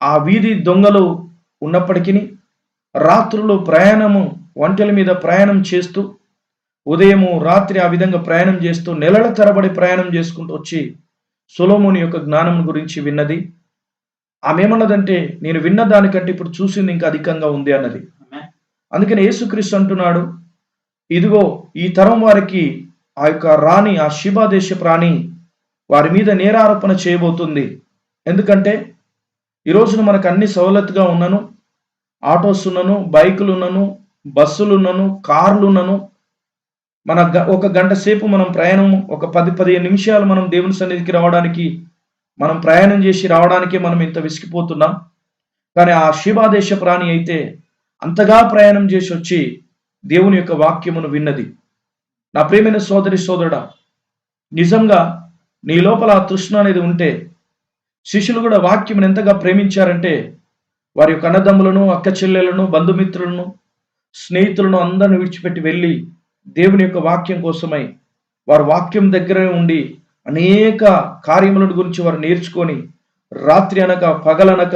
ఆ వీధి దొంగలు ఉన్నప్పటికీ రాత్రులు ఒంటెల మీద ప్రయాణం చేస్తూ, ఉదయము రాత్రి ఆ విధంగా ప్రయాణం చేస్తూ నెలల తరబడి ప్రయాణం చేసుకుంటూ వచ్చి సొలొమోను యొక్క జ్ఞానం గురించి విన్నది. ఆమె ఏమన్నదంటే, నేను విన్న దానికంటే ఇప్పుడు చూసింది ఇంకా అధికంగా ఉంది అన్నది. అందుకని యేసుక్రీస్తు అంటున్నాడు, ఇదిగో ఈ తరం వారికి ఆ యొక్క రాణి, ఆ షిబా దేశపు రాణి వారి మీద నేరారోపణ చేయబోతుంది. ఎందుకంటే ఈ రోజున మనకు అన్ని సౌలతుగా ఉన్నను, ఆటోస్ ఉన్నను, బైకులు ఉన్నను, బస్సులు ఉన్నను, కార్లు ఉన్నను. మన ఒక గంట సేపు మనం ప్రయాణం, ఒక 10-15 నిమిషాలు మనం దేవుని సన్నిధికి రావడానికి, మనం ప్రయాణం చేసి రావడానికే మనం ఇంత విసిగిపోతున్నాం. కానీ ఆ షిబా దేశ ప్రాణి అయితే అంతగా ప్రయాణం చేసి వచ్చి దేవుని యొక్క వాక్యమును విన్నది. నా ప్రియమైన సోదరుడా, నిజంగా నీ లోపల ఆ తృష్ణ అనేది ఉంటే, శిష్యులు కూడా వాక్యమును ఎంతగా ప్రేమించారంటే వారి యొక్క అన్నదమ్ములను, అక్క చెల్లెలను, బంధుమిత్రులను, స్నేహితులను అందరిని విడిచిపెట్టి వెళ్ళి దేవుని యొక్క వాక్యం కోసమై వారు వాక్యం దగ్గరే ఉండి అనేక కార్యముల గురించి వారు నేర్చుకొని రాత్రి అనక పగలనక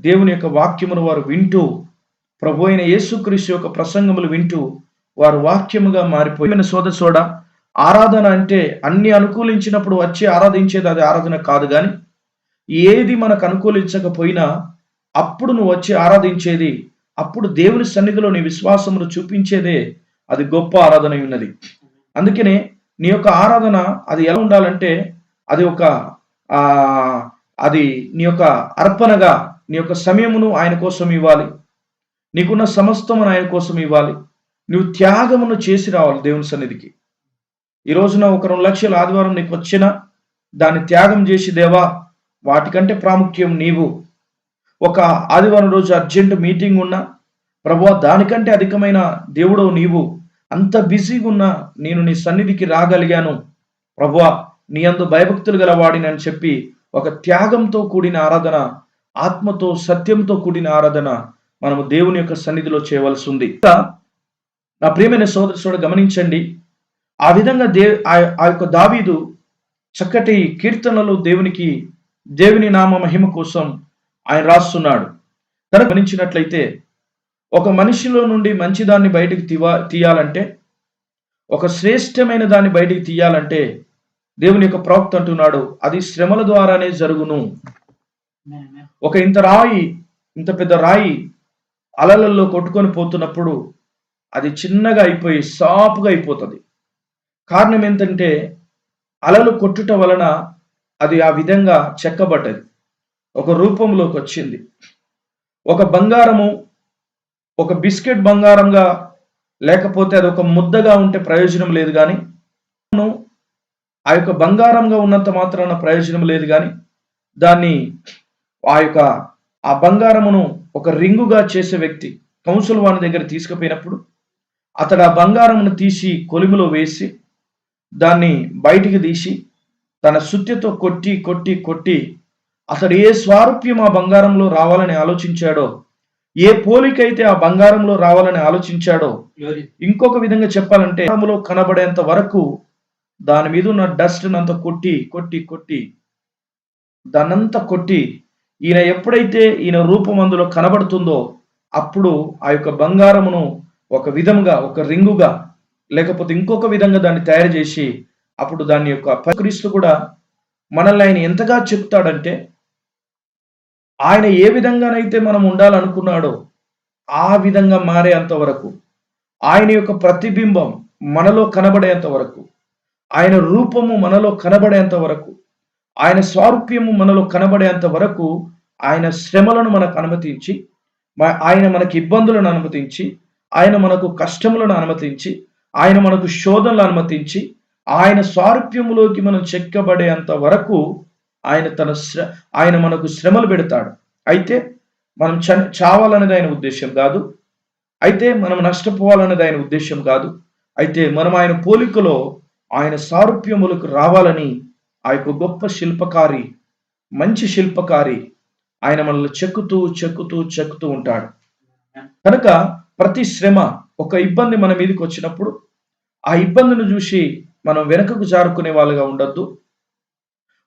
దేవుని యొక్క వాక్యమును వారు వింటూ, ప్రభు అయిన యేసుక్రీస్తు యొక్క ప్రసంగములు వింటూ వారు వాక్యముగా మారిపోయిన సోదరుడా, ఆరాధన అంటే అన్ని అనుకూలించినప్పుడు వచ్చి ఆరాధించేది అది ఆరాధన కాదు. కానీ ఏది మనకు అనుకూలించకపోయినా అప్పుడు నువ్వు వచ్చి ఆరాధించేది, అప్పుడు దేవుని సన్నిధిలో నీ విశ్వాసమును చూపించేదే అది గొప్ప ఆరాధన ఉన్నది. అందుకనే నీ యొక్క ఆరాధన అది ఎలా ఉండాలంటే, అది నీ యొక్క అర్పణగా నీ యొక్క సమయమును ఆయన కోసం ఇవ్వాలి, నీకున్న సమస్తమును ఆయన కోసం ఇవ్వాలి. నువ్వు త్యాగమును చేసి రావాలి దేవుని సన్నిధికి. ఈ రోజున ఒక 2 లక్షల ఆదివారం నీకు వచ్చినా దాన్ని త్యాగం చేసి, దేవా వాటికంటే ప్రాముఖ్యం నీవు. ఒక ఆదివారం రోజు అర్జెంట్ మీటింగ్ ఉన్నా, ప్రభువా దానికంటే అధికమైన దేవుడో నీవు. అంత బిజీగా ఉన్నా నేను నీ సన్నిధికి రాగలిగాను ప్రభువా, నీ యందు భయభక్తులు గలవాడినని చెప్పి ఒక త్యాగంతో కూడిన ఆరాధన, ఆత్మతో సత్యంతో కూడిన ఆరాధన మనము దేవుని యొక్క సన్నిధిలో చేయవలసి ఉంది. నా ప్రియమైన సోదరుడు గమనించండి, ఆ విధంగా ఆ యొక్క దావీదు చక్కటి కీర్తనలు దేవుని నామ మహిమ కోసం ఆయన రాస్తున్నాడు. కనుక గమనించినట్లయితే ఒక మనిషిలో నుండి మంచిదాన్ని బయటికి తీయాలంటే, ఒక శ్రేష్టమైన దాన్ని బయటికి తీయాలంటే దేవుని యొక్క ప్రవక్త అంటున్నాడు, అది శ్రమల ద్వారానే జరుగును. ఒక ఇంత పెద్ద రాయి అలలలో కొట్టుకొని పోతున్నప్పుడు అది చిన్నగా అయిపోయి సాపుగా అయిపోతుంది. కారణం ఏంటంటే అలలు కొట్టుట వలన అది ఆ విధంగా చెక్కబడ్డది, ఒక రూపంలోకి వచ్చింది. ఒక బంగారము, ఒక బిస్కెట్ బంగారంగా లేకపోతే అది ఒక ముద్దగా ఉంటే ప్రయోజనం లేదు, కానీ ఆ యొక్క బంగారంగా ఉన్నంత మాత్రాన ప్రయోజనం లేదు, కానీ దాన్ని ఆ బంగారమును ఒక రింగుగా చేసే వ్యక్తి కౌన్సిల్ వాని దగ్గర తీసుకుపోయినప్పుడు అతడు ఆ బంగారమును తీసి కొలిమిలో వేసి దాన్ని బయటికి తీసి తన సుత్తితో కొట్టి కొట్టి కొట్టి అతడు ఏ స్వారూప్యం ఆ బంగారంలో రావాలని ఆలోచించాడో, ఏ పోలికైతే ఆ బంగారంలో రావాలని ఆలోచించాడో, ఇంకొక విధంగా చెప్పాలంటే కనబడేంత వరకు దాని మీద ఉన్న డస్ట్ అంతా కొట్టి కొట్టి కొట్టి దాన్నంతా కొట్టి ఈయన రూపం అందులో కనబడుతుందో అప్పుడు ఆ యొక్క బంగారమును ఒక విధంగా, ఒక రింగుగా లేకపోతే ఇంకొక విధంగా దాన్ని తయారు చేసి అప్పుడు దాని యొక్క క్రీస్తు కూడా మనల్ని ఆయన ఎంతగా చెప్తాడంటే, ఆయన ఏ విధంగానైతే మనం ఉండాలనుకున్నాడో ఆ విధంగా మారేంత వరకు, ఆయన యొక్క ప్రతిబింబం మనలో కనబడేంత వరకు, ఆయన రూపము మనలో కనబడేంత వరకు, ఆయన స్వారూప్యము మనలో కనబడేంత వరకు ఆయన శ్రమలను మనకు అనుమతించి, ఆయన మనకి ఇబ్బందులను అనుమతించి, ఆయన మనకు కష్టములను అనుమతించి, ఆయన మనకు శోధనలు అనుమతించి, ఆయన స్వారూప్యములోకి మనం చెక్కబడేంత వరకు ఆయన మనకు శ్రమలు పెడతాడు. అయితే మనం చావాలనేది ఆయన ఉద్దేశం కాదు, అయితే మనం నష్టపోవాలనేది ఆయన ఉద్దేశం కాదు, అయితే మనం ఆయన పోలికలో ఆయన సారూప్యములకు రావాలని ఆ యొక్క గొప్ప శిల్పకారి, మంచి శిల్పకారి ఆయన మనల్ని చెక్కుతూ చెక్కుతూ చెక్కుతూ ఉంటాడు. కనుక ప్రతి శ్రమ, ఒక ఇబ్బంది మన మీదకి వచ్చినప్పుడు ఆ ఇబ్బందిని చూసి మనం వెనుకకు జారుకునే వాళ్ళుగా ఉండొద్దు.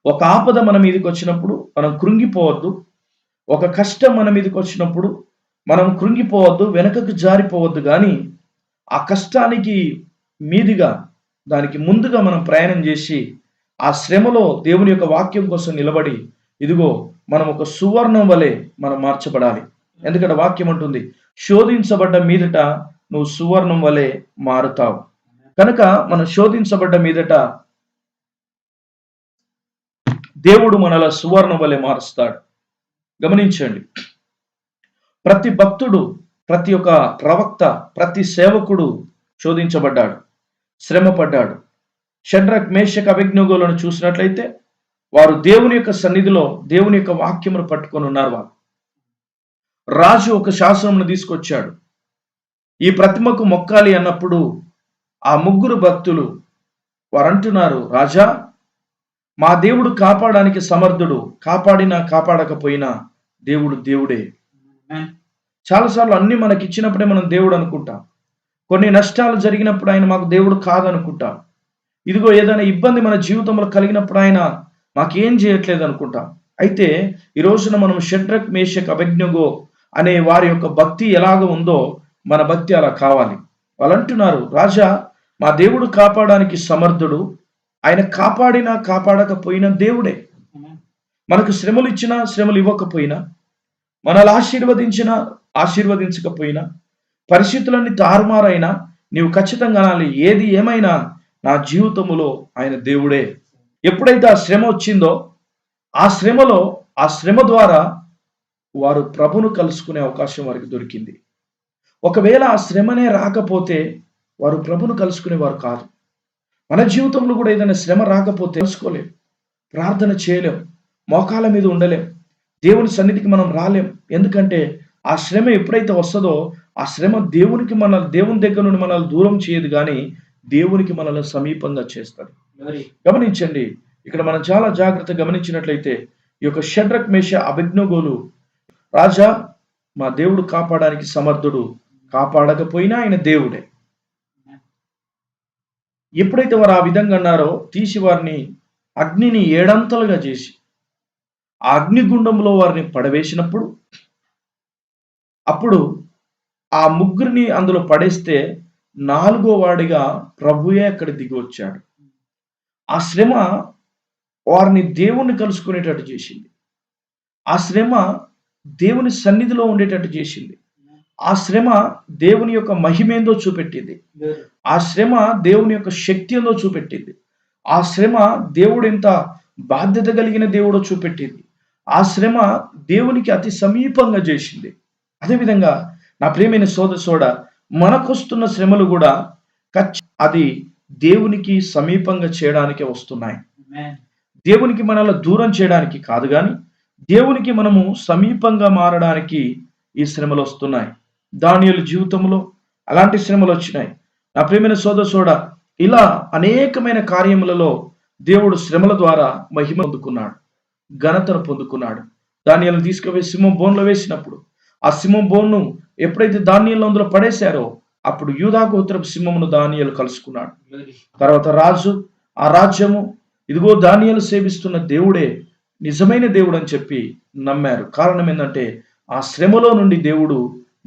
ఒక ఆపద మన మీదకి వచ్చినప్పుడు మనం కృంగిపోవద్దు. ఒక కష్టం మన మీదకి వచ్చినప్పుడు మనం కృంగిపోవద్దు, వెనుకకు జారిపోవద్దు. కానీ ఆ కష్టానికి మీదుగా, దానికి ముందుగా మనం ప్రయాణం చేసి ఆ శ్రమలో దేవుని యొక్క వాక్యం కోసం నిలబడి, ఇదిగో మనం ఒక సువర్ణం వలె మనం మార్చబడాలి. ఎందుకంటే వాక్యం అంటుంది, శోధించబడ్డ మీదట నువ్వు సువర్ణం వలె మారుతావు. కనుక మనం శోధించబడ్డ మీదట దేవుడు మనలా సువర్ణం వలె మారుస్తాడు. గమనించండి, ప్రతి భక్తుడు, ప్రతి ఒక్క ప్రవక్త, ప్రతి సేవకుడు శోధించబడ్డాడు, శ్రమపడ్డాడు. షడ్రక్, మేషక్, అబేద్నెగోలను చూసినట్లయితే వారు దేవుని యొక్క సన్నిధిలో దేవుని యొక్క వాక్యమును పట్టుకొని ఉన్నారు. వారు రాజు ఒక శాసనమును తీసుకొచ్చాడు, ఈ ప్రతిమకు మొక్కాలి అన్నప్పుడు ఆ ముగ్గురు భక్తులు వారు అంటున్నారు, రాజా మా దేవుడు కాపాడడానికి సమర్థుడు, కాపాడినా కాపాడకపోయినా దేవుడు దేవుడే. చాలాసార్లు అన్ని మనకి ఇచ్చినప్పుడే మనం దేవుడు అనుకుంటాం, కొన్ని నష్టాలు జరిగినప్పుడు ఆయన మాకు దేవుడు కాదనుకుంటాం. ఇదిగో ఏదైనా ఇబ్బంది మన జీవితంలో కలిగినప్పుడు ఆయన మాకేం చేయట్లేదు అనుకుంటాం. అయితే ఈ రోజున మనం షడ్రక్, మేషక్, అబేద్నెగో అనే వారి యొక్క భక్తి ఎలాగ ఉందో మన భక్తి అలా కావాలి. వాళ్ళు అంటున్నారు, రాజా మా దేవుడు కాపాడడానికి సమర్థుడు, ఆయన కాపాడినా కాపాడకపోయినా దేవుడే. మనకు శ్రమలు ఇచ్చినా శ్రమలు ఇవ్వకపోయినా, మనల్ని ఆశీర్వదించినా ఆశీర్వదించకపోయినా, పరిస్థితులన్నీ తారుమారైనా నీవు ఖచ్చితంగా అనాలి, ఏది ఏమైనా నా జీవితములో ఆయన దేవుడే. ఎప్పుడైతే ఆ శ్రమ వచ్చిందో ఆ శ్రమ ద్వారా వారు ప్రభును కలుసుకునే అవకాశం వారికి దొరికింది. ఒకవేళ ఆ శ్రమనే రాకపోతే వారు ప్రభును కలుసుకునేవారు కాదు. మన జీవితంలో కూడా ఏదైనా శ్రమ రాకపోతే కలుసుకోలేం, ప్రార్థన చేయలేం, మోకాళ్ళ మీద ఉండలేం, దేవుని సన్నిధికి మనం రాలేం. ఎందుకంటే ఆ శ్రమ ఎప్పుడైతే వస్తుందో ఆ శ్రమ దేవుని దగ్గర నుండి మనల్ని దూరం చేయదు, కానీ దేవునికి మనల్ని సమీపంగా చేస్తుంది. గమనించండి, ఇక్కడ మనం చాలా జాగ్రత్త గమనించినట్లయితే ఈ యొక్క షడ్రక్ మేష అబేద్నెగోలు, రాజా మా దేవుడు కాపాడడానికి సమర్థుడు, కాపాడకపోయినా ఆయన దేవుడే. ఎప్పుడైతే వారు ఆ విధంగా అన్నారో తీసి వారిని అగ్నిని 7 అంతలుగా చేసి ఆ అగ్నిగుండంలో వారిని పడవేసినప్పుడు, అప్పుడు ఆ ముగ్గురిని అందులో పడేస్తే 4వ వాడిగా ప్రభువే అక్కడ దిగి వచ్చాడు. ఆ శ్రమ వారిని దేవుణ్ణి కలుసుకునేటట్టు చేసింది. ఆ శ్రమ దేవుని సన్నిధిలో ఉండేటట్టు చేసింది. ఆ శ్రమ దేవుని యొక్క మహిమేందో చూపెట్టింది. ఆ శ్రమ దేవుని యొక్క శక్తి ఏందో చూపెట్టింది. ఆ శ్రమ దేవుడు ఎంత బాధ్యత కలిగిన దేవుడో చూపెట్టింది. ఆ శ్రమ దేవునికి అతి సమీపంగా చేసింది. అదేవిధంగా నా ప్రియమైన సోదర మనకొస్తున్న శ్రమలు కూడా అది దేవునికి సమీపంగా చేయడానికే వస్తున్నాయి. దేవునికి మనల్ని దూరం చేయడానికి కాదు, కానీ దేవునికి మనము సమీపంగా మారడానికి ఈ శ్రమలు వస్తున్నాయి. దానియేలు జీవితంలో అలాంటి శ్రమలు వచ్చినాయి. నా ప్రియమైన సోదర ఇలా అనేకమైన కార్యములలో దేవుడు శ్రమల ద్వారా మహిమ పొందుకున్నాడు, ఘనతను పొందుకున్నాడు. దానియేలును తీసుకుపోయి సింహం బోన్లో వేసినప్పుడు ఆ సింహం బోన్ను ఎప్పుడైతే దానియేలు అందులో పడేశారో అప్పుడు యూదా గోత్రపు సింహమును దానియేలు కలుసుకున్నాడు. తర్వాత రాజు ఆ రాజ్యము ఇదిగో దానియేలు సేవిస్తున్న దేవుడే నిజమైన దేవుడు అని చెప్పి నమ్మారు. కారణం ఏంటంటే ఆ శ్రమలో నుండి దేవుడు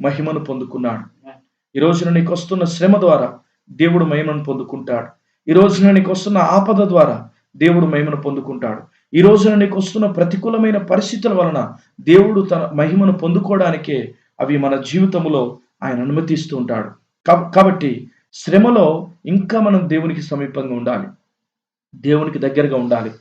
మహిమను పొందుకున్నాడు. ఈ రోజున నీకు వస్తున్న శ్రమ ద్వారా దేవుడు మహిమను పొందుకుంటాడు. ఈ రోజున నీకు వస్తున్న ఆపద ద్వారా దేవుడు మహిమను పొందుకుంటాడు. ఈ రోజున నీకు వస్తున్న ప్రతికూలమైన పరిస్థితుల వలన దేవుడు తన మహిమను పొందుకోవడానికే అవి మన జీవితంలో ఆయన అనుమతిస్తూ ఉంటాడు. కాబట్టి శ్రమలో ఇంకా మనం దేవునికి సమీపంగా ఉండాలి, దేవునికి దగ్గరగా ఉండాలి.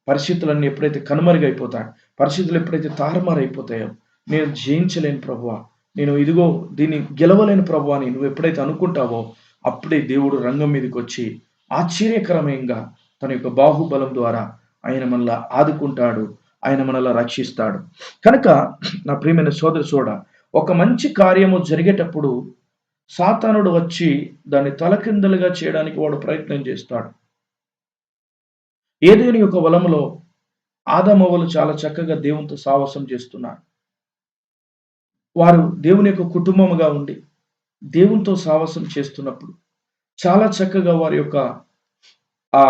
పరిస్థితులన్నీ ఎప్పుడైతే కనుమరుగైపోతాయి, పరిస్థితులు ఎప్పుడైతే తారుమారైపోతాయో, నేను జయించలేను ప్రభువా, నేను ఇదిగో దీన్ని గెలవలేని ప్రభువా అని నువ్వు ఎప్పుడైతే అనుకుంటావో అప్పుడే దేవుడు రంగం మీదకి వచ్చి ఆశ్చర్యకరమైన తన యొక్క బాహుబలం ద్వారా ఆయన మనల్ని ఆదుకుంటాడు, ఆయన మనల్ని రక్షిస్తాడు. కనుక నా ప్రియమైన సోదర ఒక మంచి కార్యము జరిగేటప్పుడు సాతానుడు వచ్చి దాన్ని తలకిందలుగా చేయడానికి వాడు ప్రయత్నం చేస్తాడు. ఏదేని యొక్క వలములో ఆదామవ్వలు చాలా చక్కగా దేవునితో సావాసం చేస్తున్నారు. వారు దేవుని యొక్క కుటుంబముగా ఉండి దేవునితో సావాసం చేస్తున్నప్పుడు చాలా చక్కగా వారి యొక్క ఆ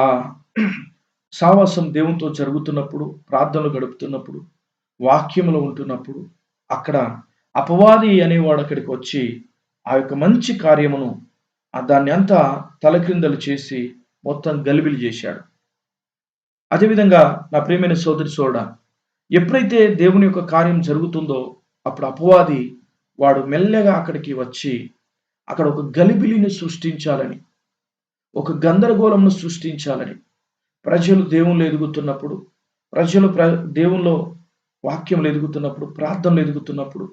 సావాసం దేవునితో జరుగుతున్నప్పుడు, ప్రార్థనలు గడుపుతున్నప్పుడు, వాక్యములో ఉంటున్నప్పుడు అక్కడ అపవాది అనేవాడు అక్కడికి వచ్చి ఆ యొక్క మంచి కార్యమును దాన్ని అంతా తలక్రిందలు చేసి మొత్తం గలిబిలి చేశాడు. అదేవిధంగా నా ప్రియమైన సోదర ఎప్పుడైతే దేవుని యొక్క కార్యం జరుగుతుందో అప్పుడు అపవాది వాడు మెల్లగా అక్కడికి వచ్చి అక్కడ ఒక గలిబిలిని సృష్టించాలని, ఒక గందరగోళంను సృష్టించాలని, ప్రజలు దేవుళ్ళు ఎదుగుతున్నప్పుడు, ప్రజలు దేవుల్లో వాక్యంలో ఎదుగుతున్నప్పుడు, ప్రార్థనలు ఎదుగుతున్నప్పుడు,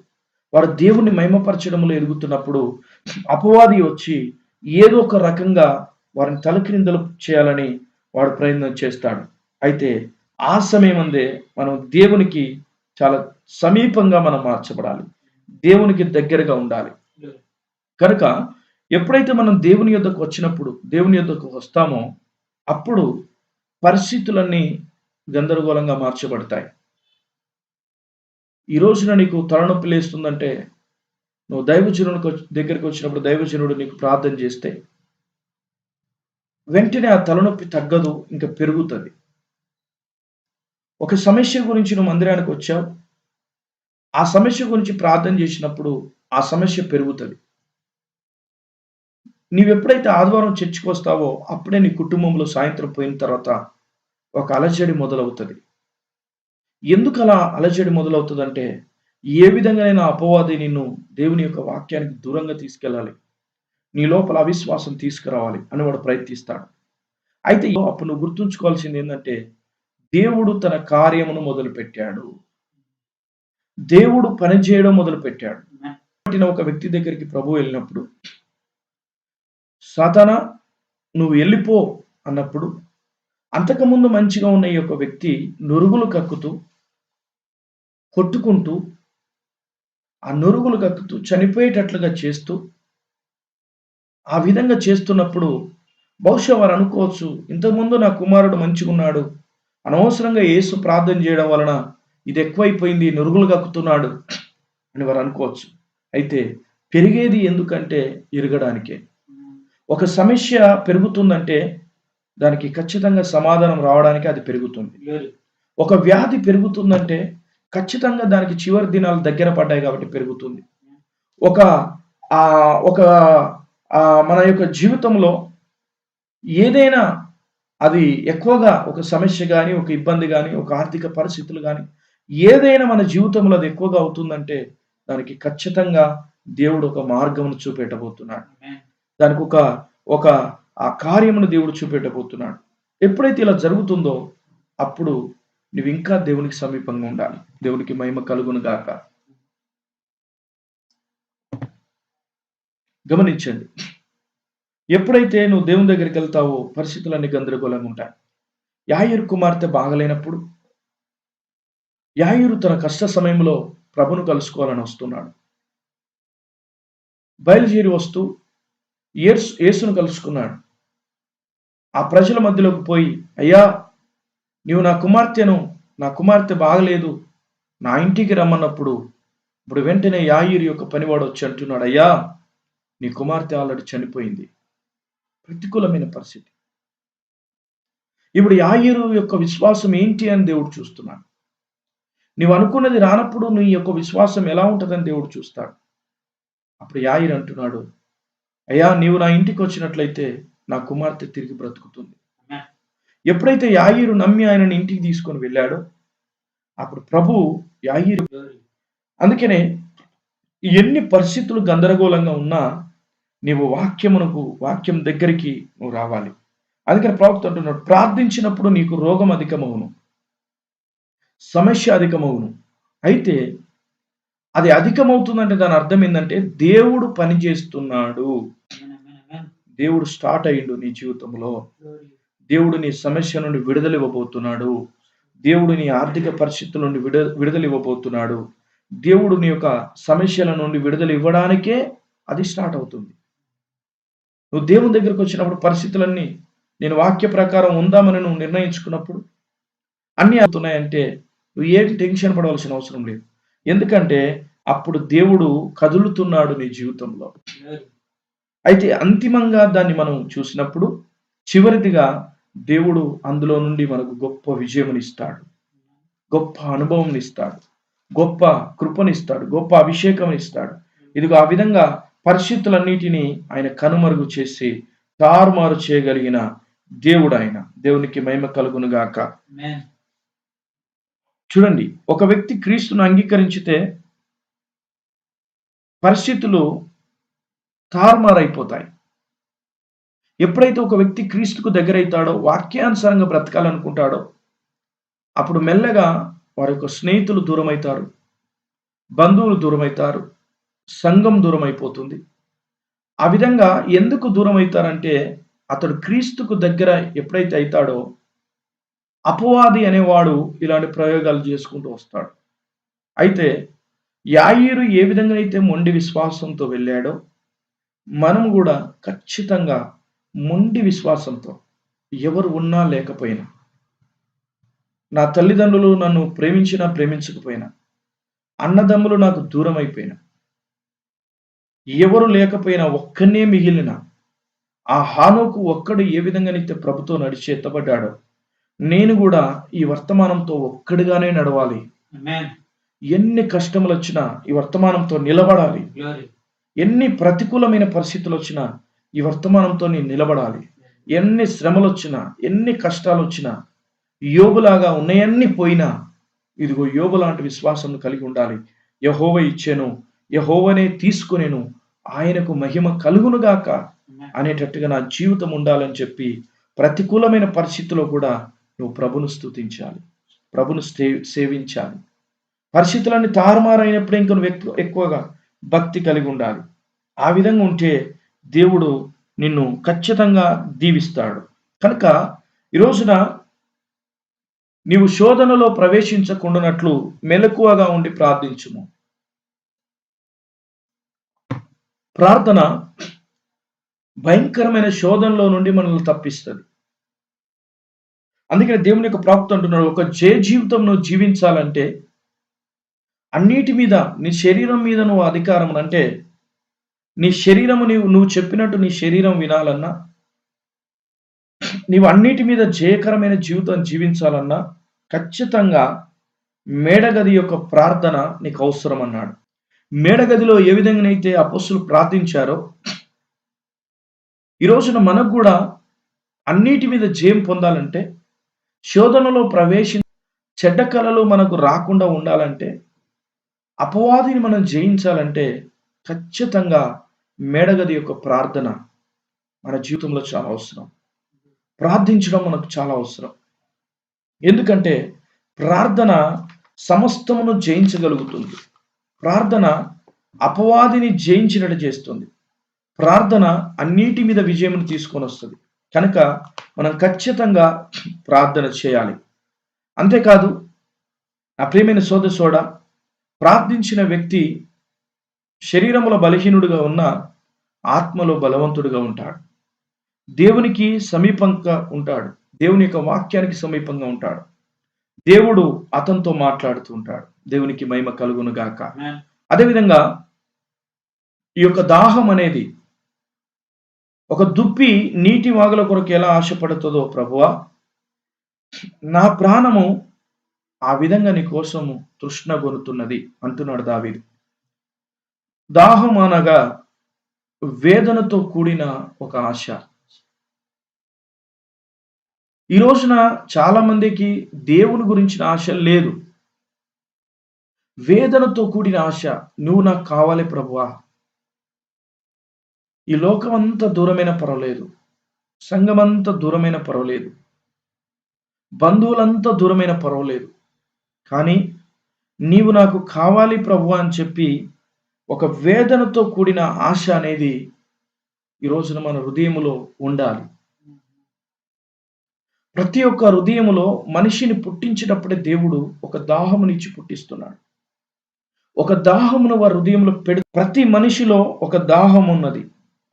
వారు దేవుణ్ణి మహిమపరచడంలో ఎదుగుతున్నప్పుడు అపవాది వచ్చి ఏదో ఒక రకంగా వారిని తలక్రిందలు చేయాలని వాడు ప్రయత్నం చేస్తాడు. అయితే ఆ సమయమందే మనం దేవునికి చాలా సమీపంగా మనం మార్చబడాలి, దేవునికి దగ్గరగా ఉండాలి. కనుక ఎప్పుడైతే మనం దేవుని యొద్దకు వచ్చినప్పుడు, దేవుని యొద్దకు వస్తామో అప్పుడు పరిస్థితులన్నీ గందరగోళంగా మార్చబడతాయి. ఈ రోజున నీకు తలనొప్పి లేస్తుందంటే నువ్వు దైవజనుడికి దగ్గరికి వచ్చినప్పుడు దైవజనుడు నీకు ప్రార్థన చేస్తే వెంటనే ఆ తలనొప్పి తగ్గదు, ఇంకా పెరుగుతుంది. ఒక సమస్య గురించి నువ్వు మందిరానికి వచ్చావు, ఆ సమస్య గురించి ప్రార్థన చేసినప్పుడు ఆ సమస్య పెరుగుతుంది. నీవెప్పుడైతే ఆదివారం చర్చికి వస్తావో అప్పుడే నీ కుటుంబంలో సాయంత్రం పోయిన తర్వాత ఒక అలజడి మొదలవుతుంది. ఎందుకు అలా అలజడి మొదలవుతుందంటే ఏ విధంగానైనా అపవాది నిన్ను దేవుని యొక్క వాక్యానికి దూరంగా తీసుకెళ్ళాలి, నీ లోపల అవిశ్వాసం తీసుకురావాలి అని వాడు ప్రయత్నిస్తాడు. అయితే అప్పుడు నువ్వు గుర్తుంచుకోవాల్సింది ఏంటంటే దేవుడు తన కార్యమును మొదలుపెట్టాడు, దేవుడు పనిచేయడం మొదలుపెట్టాడు. పట్టిన ఒక వ్యక్తి దగ్గరికి ప్రభు వెళ్ళినప్పుడు, సాతానా నువ్వు వెళ్ళిపో అన్నప్పుడు, అంతకుముందు మంచిగా ఉన్న ఈ యొక్క వ్యక్తి నురుగులు కక్కుతూ, కొట్టుకుంటూ, ఆ నురుగులు కక్కుతూ చనిపోయేటట్లుగా చేస్తూ, ఆ విధంగా చేస్తున్నప్పుడు బహుశా వారు అనుకోవచ్చు, ఇంతకుముందు నా కుమారుడు మంచిగున్నాడు, అనవసరంగా యేసు ప్రార్థన చేయడం వలన ఇది ఎక్కువైపోయింది, నురుగులు కక్కుతున్నాడు అని వారు అనుకోవచ్చు. అయితే పెరిగేది ఎందుకంటే ఎరగడానికే. ఒక సమస్య పెరుగుతుందంటే దానికి ఖచ్చితంగా సమాధానం రావడానికి అది పెరుగుతుంది. ఒక వ్యాధి పెరుగుతుందంటే ఖచ్చితంగా దానికి చివరి దినాలు దగ్గర పడ్డాయి కాబట్టి పెరుగుతుంది. ఒక ఒక మన యొక్క జీవితంలో ఏదైనా అది ఎక్కువగా ఒక సమస్య కానీ, ఒక ఇబ్బంది కానీ, ఒక ఆర్థిక పరిస్థితులు కానీ, ఏదైనా మన జీవితంలో అది ఎక్కువగా అవుతుందంటే దానికి ఖచ్చితంగా దేవుడు ఒక మార్గమును చూపెట్టబోతున్నాడు. దానికి ఒక ఒక ఆ కార్యమును దేవుడు చూపెట్టబోతున్నాడు. ఎప్పుడైతే ఇలా జరుగుతుందో అప్పుడు నువ్వు ఇంకా దేవునికి సమీపంగా ఉండాలి. దేవునికి మహిమ కలుగును గాక. గమనించండి, ఎప్పుడైతే నువ్వు దేవుని దగ్గరికి వెళ్తావో పరిస్థితులన్నీ గందరగోళంగా ఉంటాయి. యాయీరు కుమార్తె బాగలేనప్పుడు యాయీరు తన కష్ట సమయంలో ప్రభును కలుసుకోవాలని వస్తున్నాడు. బయలుదేరి వస్తూ యేసును కలుసుకున్నాడు. ఆ ప్రజల మధ్యలోకి పోయి, అయ్యా నీవు నా కుమార్తె బాగలేదు, నా ఇంటికి రమ్మన్నప్పుడు ఇప్పుడు వెంటనే యాయీరు యొక్క పనివాడు వచ్చి అంటున్నాడు, అయ్యా నీ కుమార్తె ఆల్రెడీ చనిపోయింది. ప్రతికూలమైన పరిస్థితి. ఇప్పుడు యాయీరు యొక్క విశ్వాసం ఏంటి అని దేవుడు చూస్తున్నాడు. నీవు అనుకున్నది రానప్పుడు నీ యొక్క విశ్వాసం ఎలా ఉంటుందని దేవుడు చూస్తాడు. అప్పుడు యాయీరు అంటున్నాడు, అయ్యా నీవు నా ఇంటికి వచ్చినట్లయితే నా కుమార్తె తిరిగి బ్రతుకుతుంది. ఎప్పుడైతే యాయీరు నమ్మి ఆయనని ఇంటికి తీసుకొని వెళ్ళాడో అప్పుడు ప్రభు యాయీరు, అందుకనే ఎన్ని పరిస్థితులు గందరగోళంగా ఉన్నా నీవు వాక్యం దగ్గరికి నువ్వు రావాలి. అందుకని ప్రవక్త అంటున్నాడు, ప్రార్థించినప్పుడు నీకు రోగం అధికమవును, సమస్య అధికమవును. అయితే అది అధికమవుతుందంటే దాని అర్థం ఏంటంటే దేవుడు పని చేస్తున్నాడు, దేవుడు స్టార్ట్ అయ్యిండు నీ జీవితంలో, దేవుడు నీ సమస్య నుండి విడుదల ఇవ్వబోతున్నాడు, దేవుడు నీ ఆర్థిక పరిస్థితుల నుండి విడుదల ఇవ్వబోతున్నాడు, దేవుడు నీ యొక్క సమస్యల నుండి విడుదల ఇవ్వడానికే అది స్టార్ట్ అవుతుంది. నువ్వు దేవుని దగ్గరికి వచ్చినప్పుడు పరిస్థితులన్నీ నేను వాక్య ప్రకారం ఉందామని నువ్వు నిర్ణయించుకున్నప్పుడు అన్నీ అవుతున్నాయంటే నువ్వు ఏం టెన్షన్ పడవలసిన అవసరం లేదు. ఎందుకంటే అప్పుడు దేవుడు కదులుతున్నాడు నీ జీవితంలో. అయితే అంతిమంగా దాన్ని మనం చూసినప్పుడు చివరిదిగా దేవుడు అందులో నుండి మనకు గొప్ప విజయమునిస్తాడు, గొప్ప అనుభవం ఇస్తాడు, గొప్ప కృపనిస్తాడు, గొప్ప అభిషేకం ఇస్తాడు. ఇదిగో ఆ విధంగా పరిస్థితులన్నిటినీ ఆయన కనుమరుగు చేసి తారుమారు చేయగలిగిన దేవుడు ఆయన. దేవునికి మహిమ కలుగును గాక. చూడండి, ఒక వ్యక్తి క్రీస్తును అంగీకరించితే పరిస్థితులు తారుమారైపోతాయి. ఎప్పుడైతే ఒక వ్యక్తి క్రీస్తుకు దగ్గరైతాడో, వాక్యానుసారంగా బ్రతకాలనుకుంటాడో అప్పుడు మెల్లగా వారి యొక్క స్నేహితులు దూరమవుతారు, బంధువులు దూరమవుతారు, సంఘం దూరం అయిపోతుంది. ఆ విధంగా ఎందుకు దూరం అవుతారంటే అతడు క్రీస్తుకు దగ్గర ఎప్పుడైతే అవుతాడో అపవాది అనేవాడు ఇలాంటి ప్రయోగాలు చేసుకుంటూ వస్తాడు. అయితే యాయీరు ఏ విధంగా అయితే మొండి విశ్వాసంతో వెళ్ళాడో మనం కూడా ఖచ్చితంగా మొండి విశ్వాసంతో, ఎవరు ఉన్నా లేకపోయినా, నా తల్లిదండ్రులు నన్ను ప్రేమించినా ప్రేమించకపోయినా, అన్నదమ్ములు నాకు దూరం అయిపోయినా, ఎవరు లేకపోయినా ఒక్కనే మిగిలిన ఆ హానోకు ఒక్కడు ఏ విధంగానైతే ప్రభుతో నడిచి ఎత్తబడ్డాడో నేను కూడా ఈ వర్తమానంతో ఒక్కడిగానే నడవాలి. ఎన్ని కష్టములు వచ్చినా ఈ వర్తమానంతో నిలబడాలి, ఎన్ని ప్రతికూలమైన పరిస్థితులు వచ్చినా ఈ వర్తమానంతో నేను నిలబడాలి, ఎన్ని శ్రమలు వచ్చినా ఎన్ని కష్టాలు వచ్చినా యోబులాగా ఉన్నాయన్నీ పోయినా ఇదిగో యోబు లాంటి విశ్వాసం కలిగి ఉండాలి. యెహోవా ఇచ్చెను, యెహోవానే తీసుకునేను, ఆయనకు మహిమ కలుగునుగాక అనేటట్టుగా నా జీవితం ఉండాలని చెప్పి ప్రతికూలమైన పరిస్థితుల్లో కూడా నువ్వు ప్రభును స్తుతించాలి, ప్రభును సేవించాలి. పరిస్థితులన్నీ తారుమారైనప్పుడు ఇంకా నువ్వు ఎక్కువగా భక్తి కలిగి ఉండాలి. ఆ విధంగా ఉంటే దేవుడు నిన్ను ఖచ్చితంగా దీవిస్తాడు. కనుక ఈ రోజున నీవు శోధనలో ప్రవేశించకుండానట్లు మెలకువగా ఉండి ప్రార్థించుము. ప్రార్థన భయంకరమైన శోధనలో నుండి మనల్ని తప్పిస్తుంది. అందుకని దేవుని యొక్క ప్రవక్త అంటున్నాడు, ఒక జయ జీవితం నువ్వు జీవించాలంటే అన్నిటి మీద, నీ శరీరం మీద నువ్వు అధికారం, అంటే నీ శరీరము నువ్వు చెప్పినట్టు నీ శరీరం వినాలన్నా, నీవు అన్నిటి మీద జయకరమైన జీవితం జీవించాలన్నా ఖచ్చితంగా మేడగది యొక్క ప్రార్థన నీకు అవసరం అన్నాడు. మేడగదిలో ఏ విధంగానైతే అపొస్తలులు ప్రార్థించారో, ఈ రోజున మనకు కూడా అన్నిటి మీద జయం పొందాలంటే, శోధనలో చెడ్డ కళలు మనకు రాకుండా ఉండాలంటే, అపవాదిని మనం జయించాలంటే ఖచ్చితంగా మేడగది యొక్క ప్రార్థన మన జీవితంలో చాలా అవసరం. ప్రార్థించడం మనకు చాలా అవసరం. ఎందుకంటే ప్రార్థన సమస్తమును జయించగలుగుతుంది. ప్రార్థన అపవాదిని జయించినట్టు చేస్తుంది. ప్రార్థన అన్నిటి మీద విజయం తీసుకొని వస్తుంది. కనుక మనం ఖచ్చితంగా ప్రార్థన చేయాలి. అంతేకాదు నా ప్రియమైన సోదరుడా, ప్రార్థించిన వ్యక్తి శరీరములో బలహీనుడుగా ఉన్న ఆత్మలో బలవంతుడుగా ఉంటాడు. దేవునికి సమీపంగా ఉంటాడు. దేవుని యొక్క వాక్యానికి సమీపంగా ఉంటాడు. దేవుడు అతనితో మాట్లాడుతూ ఉంటాడు. దేవునికి మహిమ కలుగును గాక. అదేవిధంగా ఈ యొక్క దాహం అనేది, ఒక దుప్పి నీటి వాగుల కొరకు ఎలా ఆశపడుతుందో, ప్రభువా నా ప్రాణము ఆ విధంగా నీ కోసము తృష్ణగొనుతున్నది అంటున్నాడు దావీదు. దాహం అనగా వేదనతో కూడిన ఒక ఆశ. ఈ రోజున చాలా మందికి దేవుని గురించిన ఆశ లేదు. వేదనతో కూడిన ఆశ. నువ్వు నాకు కావాలి ప్రభువా. ఈ లోకం అంతా దూరమైన పర్వాలేదు, సంఘమంతా దూరమైన పర్వాలేదు, బంధువులంతా దూరమైన పర్వాలేదు, కానీ నీవు నాకు కావాలి ప్రభువా అని చెప్పి ఒక వేదనతో కూడిన ఆశ అనేది ఈ రోజున మన హృదయములో ఉండాలి. ప్రతి ఒక్క హృదయములో మనిషిని పుట్టించేటప్పుడే దేవుడు ఒక దాహమునిచ్చి పుట్టిస్తున్నాడు. ఒక దాహమును వారి హృదయంలో ప్రతి మనిషిలో ఒక దాహం ఉన్నది.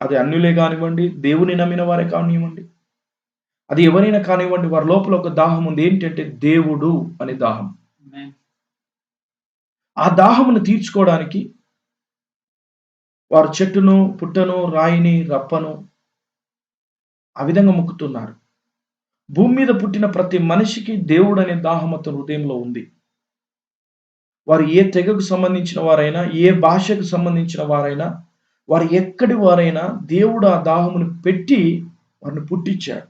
అది అన్యులే కానివ్వండి, దేవుని నమ్మిన వారే కానివ్వండి, అది ఎవరైనా కానివ్వండి, వారి లోపల ఒక దాహం ఉంది. ఏంటంటే దేవుడు అనే దాహం. ఆ దాహమును తీర్చుకోవడానికి వారు చెట్టును, పుట్టను, రాయిని, రప్పను ఆ విధంగా మొక్కుతున్నారు. భూమి మీద పుట్టిన ప్రతి మనిషికి దేవుడు అనే దాహం అతని హృదయంలో ఉంది. వారు ఏ తెగకు సంబంధించిన వారైనా, ఏ భాషకు సంబంధించిన వారైనా, వారు ఎక్కడి వారైనా దేవుడు ఆ దాహమును పెట్టి వారిని పుట్టించాడు.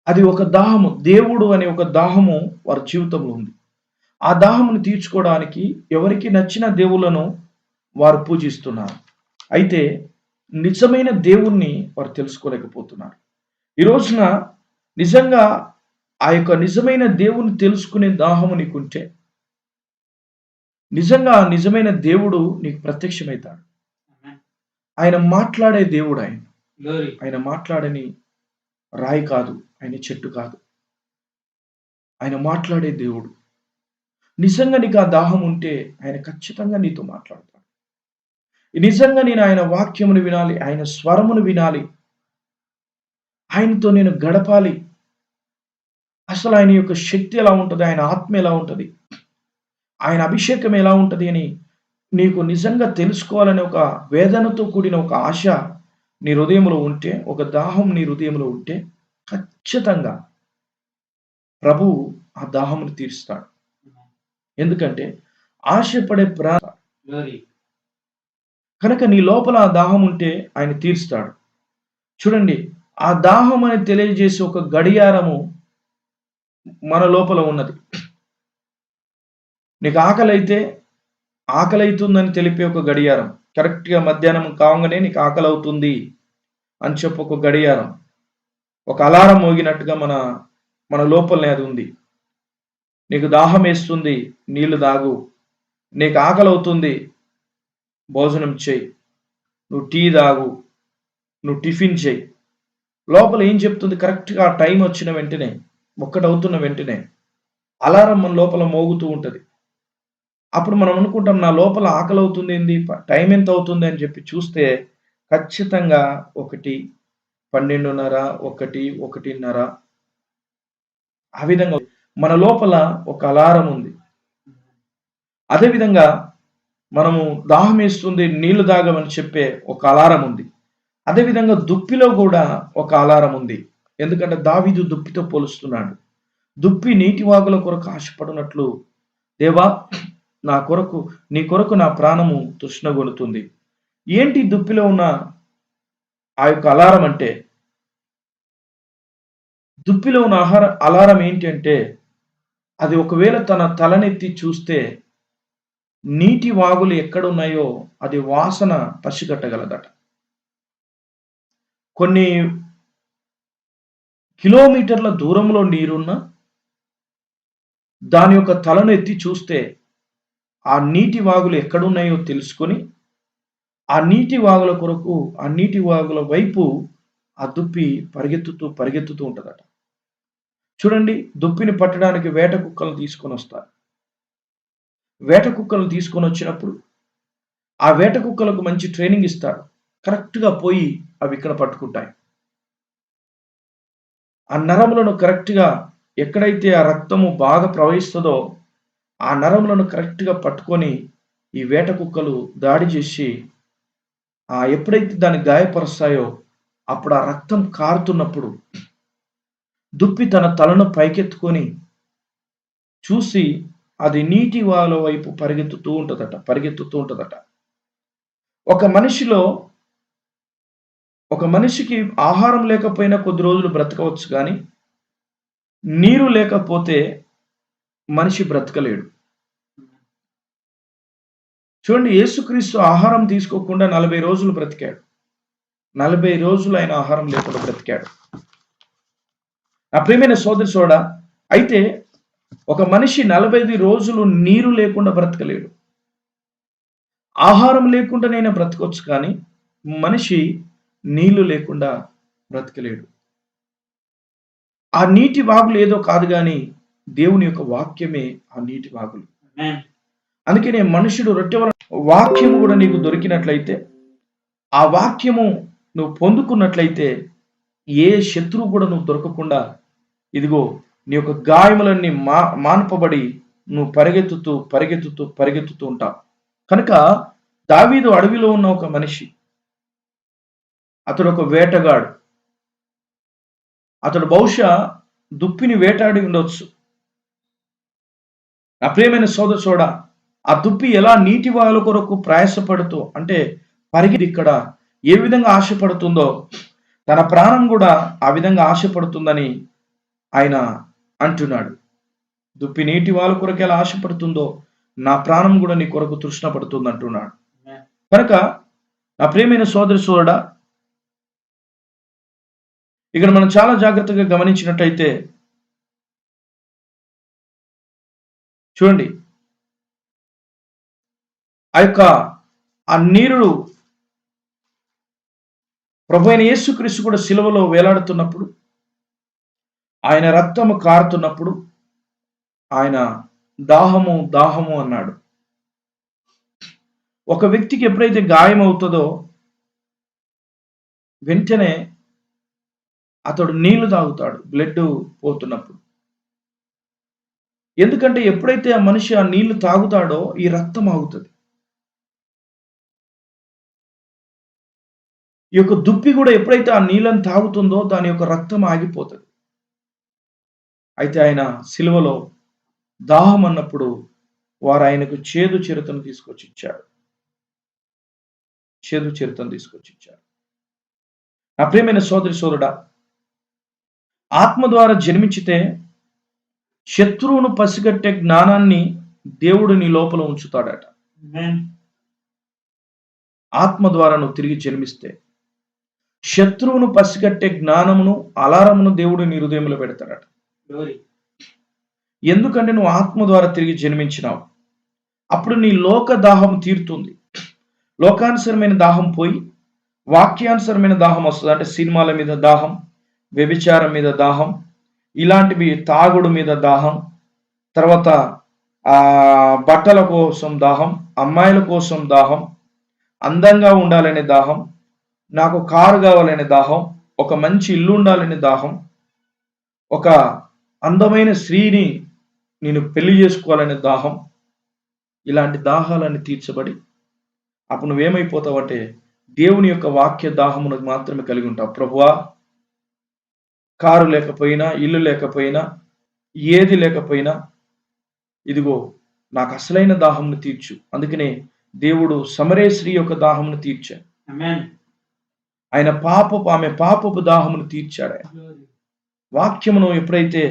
అది ఒక దాహము, దేవుడు అనే ఒక దాహము వారి జీవితంలో ఉంది. ఆ దాహమును తీర్చుకోవడానికి ఎవరికి నచ్చిన దేవుళ్ళను వారు పూజిస్తున్నారు. అయితే నిజమైన దేవుణ్ణి వారు తెలుసుకోలేకపోతున్నారు. ఈ రోజున నిజంగా ఆ యొక్క నిజమైన దేవుని తెలుసుకునే దాహము నీకుంటే, నిజంగా నిజమైన దేవుడు నీకు ప్రత్యక్షమవుతాడు. ఆయన మాట్లాడే దేవుడు. ఆయన మాట్లాడని రాయి కాదు, ఆయన చెట్టు కాదు, ఆయన మాట్లాడే దేవుడు. నిజంగా నీకు ఆ దాహం ఉంటే ఆయన ఖచ్చితంగా నీతో మాట్లాడతాడు. నిజంగా నేను ఆయన వాక్యమును వినాలి, ఆయన స్వరమును వినాలి, ఆయనతో నేను గడపాలి. అసలు ఆయన యొక్క శక్తి ఎలా ఉంటుంది, ఆయన ఆత్మ ఎలా ఉంటుంది, ఆయన అభిషేకం ఎలా ఉంటుంది అని నీకు నిజంగా తెలుసుకోవాలని ఒక వేదనతో కూడిన ఒక ఆశ నీ హృదయంలో ఉంటే, ఒక దాహం నీ హృదయంలో ఉంటే, ఖచ్చితంగా ప్రభువు ఆ దాహమును తీరుస్తాడు. ఎందుకంటే ఆశపడే కనుక నీ లోపల ఆ దాహం ఉంటే ఆయన తీరుస్తాడు. చూడండి, ఆ దాహం అని తెలియజేసే ఒక గడియారము మన లోపల ఉన్నది. నీకు ఆకలి అవుతుందని తెలిపే ఒక గడియారం. కరెక్ట్గా మధ్యాహ్నం కాగానే నీకు ఆకలి అవుతుంది అని చెప్పి ఒక గడియారం, ఒక అలారం మోగినట్టుగా మన లోపలనే అది ఉంది. నీకు దాహం వేస్తుంది, నీళ్లు తాగు. నీకు ఆకలి అవుతుంది, భోజనం చేయి, నువ్వు టీ తాగు, నువ్వు టిఫిన్ చేయి. లోపల ఏం చెప్తుంది? కరెక్ట్గా ఆ టైం వచ్చిన వెంటనే, ఒక్కటవుతున్న వెంటనే అలారం మన లోపల మోగుతూ ఉంటుంది. అప్పుడు మనం అనుకుంటాం, నా లోపల ఆకలి అవుతుంది ఏంది, టైం ఎంత అవుతుంది అని చెప్పి చూస్తే ఖచ్చితంగా 1, 12:30, 1, 1:30 ఆ విధంగా మన లోపల ఒక అలారం ఉంది. అదేవిధంగా మనము దాహం వేస్తుంది, నీళ్లు తాగమని చెప్పే ఒక అలారం ఉంది. అదేవిధంగా దుప్పిలో కూడా ఒక అలారం ఉంది. ఎందుకంటే దావీదు దుప్పితో పోలుస్తున్నాడు. దుప్పి నీటి వాగుల కొరకు ఆశపడినట్లు, దేవా నీ కొరకు నా ప్రాణము తృష్ణగొనుతుంది. ఏంటి దుప్పిలో ఉన్న ఆ యొక్క అలారం అంటే? దుప్పిలో ఉన్న అలారం ఏంటి అంటే, అది ఒకవేళ తన తలనెత్తి చూస్తే నీటి వాగులు ఎక్కడున్నాయో అది వాసన పసిగట్టగలదట. కొన్ని కిలోమీటర్ల దూరంలో నీరున్న దాని యొక్క తలను ఎత్తి చూస్తే ఆ నీటి వాగులు ఎక్కడున్నాయో తెలుసుకొని ఆ నీటి వాగుల కొరకు, ఆ నీటి వాగుల వైపు ఆ దుప్పి పరిగెత్తుతూ ఉంటుందట. చూడండి, దుప్పిని పట్టడానికి వేట కుక్కలను తీసుకొని వస్తారు. వేట కుక్కలను తీసుకొని వచ్చినప్పుడు ఆ వేట కుక్కలకు మంచి ట్రైనింగ్ ఇస్తారు. కరెక్ట్గా పోయి అవి ఇక్కడ పట్టుకుంటాయి. ఆ నరములను కరెక్ట్గా, ఎక్కడైతే ఆ రక్తము బాగా ప్రవహిస్తుందో ఆ నరములను కరెక్ట్గా పట్టుకొని ఈ వేట కుక్కలు దాడి చేసి ఎప్పుడైతే దాన్ని గాయపరుస్తాయో అప్పుడు ఆ రక్తం కారుతున్నప్పుడు దుప్పి తన తలను పైకెత్తుకొని చూసి అది నీటి వాగుల వైపు పరిగెత్తుతూ ఉంటుందట. ఒక మనిషికి ఆహారం లేకపోయినా కొద్ది రోజులు బ్రతకవచ్చు, కానీ నీరు లేకపోతే మనిషి బ్రతకలేడు. చూడండి, యేసుక్రీస్తు ఆహారం తీసుకోకుండా 40 రోజులు బ్రతికాడు. 40 రోజులు ఆయన ఆహారం లేకుండా బ్రతికాడు. నా ప్రియమైన సోదరుడా, అయితే ఒక మనిషి 45 రోజులు నీరు లేకుండా బ్రతకలేడు. ఆహారం లేకుండానైనా బ్రతకొచ్చు, కానీ మనిషి నీళ్లు లేకుండా బ్రతకలేడు. ఆ నీటి వాగులు ఏదో కాదు, కానీ దేవుని యొక్క వాక్యమే ఆ నీటి వాగులు. అందుకనే మనుషుడు రొట్టె వలన, వాక్యము కూడా నీకు దొరికినట్లయితే, ఆ వాక్యము నువ్వు పొందుకున్నట్లయితే ఏ శత్రువు కూడా నువ్వు దొరకకుండా, ఇదిగో నీ యొక్క గాయములన్నీ మాన్పబడి నువ్వు పరిగెత్తుతూ ఉంటావు. కనుక దావీదు అడవిలో ఉన్న ఒక మనిషి, అతడు ఒక వేటగాడు. అతడు బహుశా దుప్పిని వేటాడి ఉండొచ్చు. నా ప్రియమైన సోదరుడా, ఆ దుప్పి ఎలా నీటి వాగుల కొరకు ప్రయాసపడుతూ, అంటే పరిగెత్తి ఇక్కడ ఏ విధంగా ఆశపడుతుందో తన ప్రాణం కూడా ఆ విధంగా ఆశపడుతుందని ఆయన అంటున్నాడు. దుప్పి నీటి వాగుల కొరకు ఎలా ఆశపడుతుందో నా ప్రాణం కూడా నీ కొరకు తృష్ణ పడుతుంది అంటున్నాడు. కనుక నా ప్రియమైన సోదరుడా, ఇక్కడ మనం చాలా జాగ్రత్తగా గమనించినట్టయితే చూడండి, ఆ నీరు ప్రభువైన యేసుక్రీస్తు కూడా సిలువలో వేలాడుతున్నప్పుడు, ఆయన రక్తము కారుతున్నప్పుడు ఆయన దాహము అన్నాడు. ఒక వ్యక్తికి ఎప్పుడైతే గాయం అవుతుందో వెంటనే అతడు నీళ్లు తాగుతాడు, బ్లడ్ పోతున్నప్పుడు. ఎందుకంటే ఎప్పుడైతే ఆ మనిషి ఆ నీళ్లు తాగుతాడో ఈ రక్తం ఆగుతుంది. ఈ యొక్క దుప్పి కూడా ఎప్పుడైతే ఆ నీళ్ళని తాగుతుందో దాని యొక్క రక్తం ఆగిపోతుంది. అయితే ఆయన సిలువలో దాహం అన్నప్పుడు వారు ఆయనకు చేదు చిరుతను తీసుకొచ్చి ఇచ్చారు. నా ప్రియమైన సోదరుడా, ఆత్మ ద్వారా జన్మించితే శత్రువును పసిగట్టే జ్ఞానాన్ని దేవుడు నీ లోపల ఉంచుతాడట. ఆత్మ ద్వారా నువ్వు తిరిగి జన్మిస్తే శత్రువును పసిగట్టే జ్ఞానమును, అలారమును దేవుడు నీ హృదయంలో పెడతాడట. ఎందుకంటే నువ్వు ఆత్మ ద్వారా తిరిగి జన్మించినావు. అప్పుడు నీ లోక దాహం తీరుతుంది. లోకానుసరమైన దాహం పోయి వాక్యానుసరమైన దాహం వస్తుంది. అంటే సినిమాల మీద దాహం, వ్యభిచారం మీద దాహం, ఇలాంటివి, తాగుడు మీద దాహం, తర్వాత బట్టల కోసం దాహం, అమ్మాయిల కోసం దాహం, అందంగా ఉండాలనే దాహం, నాకు కారు కావాలనే దాహం, ఒక మంచి ఇల్లు ఉండాలనే దాహం, ఒక అందమైన స్త్రీని నేను పెళ్లి చేసుకోవాలనే దాహం, ఇలాంటి దాహాలన్నీ తీర్చబడి అప్పుడు నువ్వేమైపోతావంటే దేవుని యొక్క వాక్య దాహమును మాత్రమే కలిగి ఉంటావు. ప్రభువా, కారు లేకపోయినా, ఇల్లు లేకపోయినా, ఏది లేకపోయినా, ఇదిగో నాకు అసలైన దాహంను తీర్చు. అందుకనే దేవుడు సమరే స్త్రీ యొక్క దాహమును తీర్చాడు. ఆమె పాపపు దాహమును తీర్చాడు. వాక్యమును ఎప్పుడైతే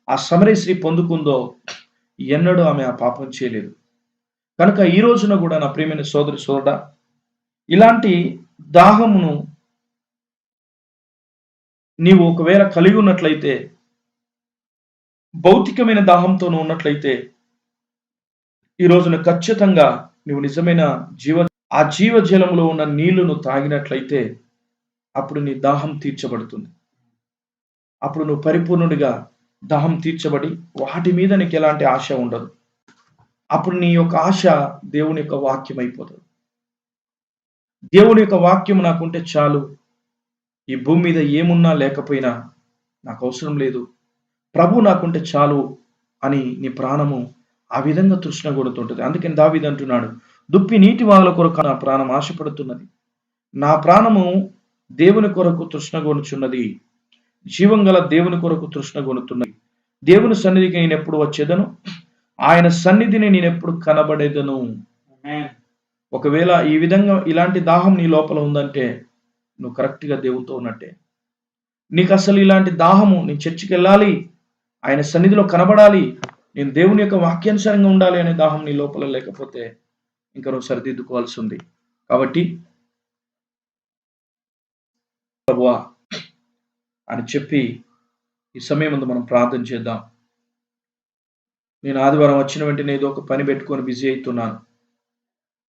ఆ సమరే స్త్రీ పొందుకుందో ఎన్నడూ ఆమె ఆ పాపం చేయలేదు. కనుక ఈ రోజున కూడా నా ప్రియమైన సోదరి సోదరుడా, ఇలాంటి దాహమును నీవు ఒకవేళ కలిగి ఉన్నట్లయితే, భౌతికమైన దాహంతో ఉన్నట్లయితే, ఈ రోజున ఖచ్చితంగా నువ్వు నిజమైన ఆ జీవజలంలో ఉన్న నీళ్లను తాగినట్లయితే అప్పుడు నీ దాహం తీర్చబడుతుంది. అప్పుడు నువ్వు పరిపూర్ణుడిగా దాహం తీర్చబడి వాటి మీద నీకు ఎలాంటి ఆశ ఉండదు. అప్పుడు నీ యొక్క ఆశ దేవుని యొక్క వాక్యం అయిపోతుంది. దేవుని యొక్క వాక్యం నాకుంటే చాలు, ఈ భూమి మీద ఏమున్నా లేకపోయినా నాకు అవసరం లేదు, ప్రభు నాకుంటే చాలు అని నీ ప్రాణము ఆ విధంగా తృష్ణ కొడుతుంటుంది. అందుకని దావీదు అంటున్నాడు, దుప్పి నీటి వాగుల కొరకు నా ప్రాణం ఆశపడుతున్నది, నా ప్రాణము దేవుని కొరకు తృష్ణ కొనుచున్నది, జీవం గల దేవుని కొరకు తృష్ణ కొనుతున్నది. దేవుని సన్నిధికి నేను ఎప్పుడు వచ్చేదను, ఆయన సన్నిధిని నేను ఎప్పుడు కనబడేదను. ఒకవేళ ఈ విధంగా ఇలాంటి దాహం నీ లోపల ఉందంటే నువ్వు కరెక్ట్గా దేవునితో ఉన్నట్టే. నీకు అసలు ఇలాంటి దాహము, నేను చర్చికి వెళ్ళాలి, ఆయన సన్నిధిలో కనబడాలి, నేను దేవుని యొక్క వాక్యానుసారంగా ఉండాలి అనే దాహం నీ లోపల లేకపోతే ఇంకా నువ్వు సరిదిద్దుకోవాల్సి ఉంది. కాబట్టి ప్రభువా అని చెప్పి ఈ సమయం ముందు మనం ప్రార్థన చేద్దాం. నేను ఆదివారం వచ్చిన వెంటనే ఏదో ఒక పని పెట్టుకొని బిజీ అవుతున్నాను.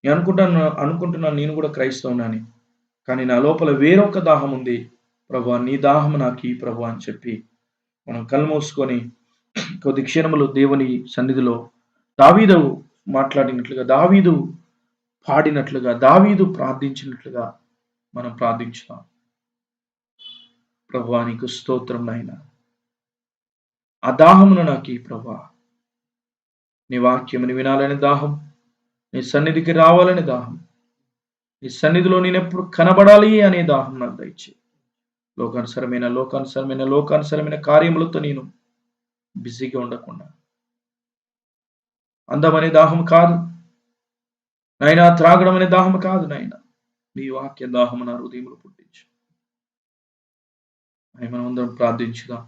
నేను అనుకుంటున్నాను నేను కూడా క్రైస్తవునని, కానీ నా లోపల వేరొక దాహం ఉంది. ప్రభువా, నీ దాహం నాకు ఈ ప్రభు అని చెప్పి మనం కళ్ళు మూసుకొని కొద్ది క్షణములు దేవుని సన్నిధిలో దావీదు మాట్లాడినట్లుగా, దావీదు పాడినట్లుగా, దావీదు ప్రార్థించినట్లుగా మనం ప్రార్థించుదాం. ప్రభువా, నీకు స్తోత్రం నాయనా, ఆ దాహమును నాకు ఈ ప్రభువా, నీ వాక్యముని వినాలని దాహం, నీ సన్నిధికి రావాలని దాహం, నీ సన్నిధిలో నేను ఎప్పుడు కనబడాలి అనే దాహం నాకు దయచేయి. లోకానుసరమైన కార్యములతో నేను బిజీగా ఉండకుండా, అందమనే దాహం కాదు నాయనా, త్రాగడం అనే దాహం కాదు నాయనా, నీ వాక్య దాహము నా హృదయములు పుట్టించు. అని మనం అందరం ప్రార్థించుదాం,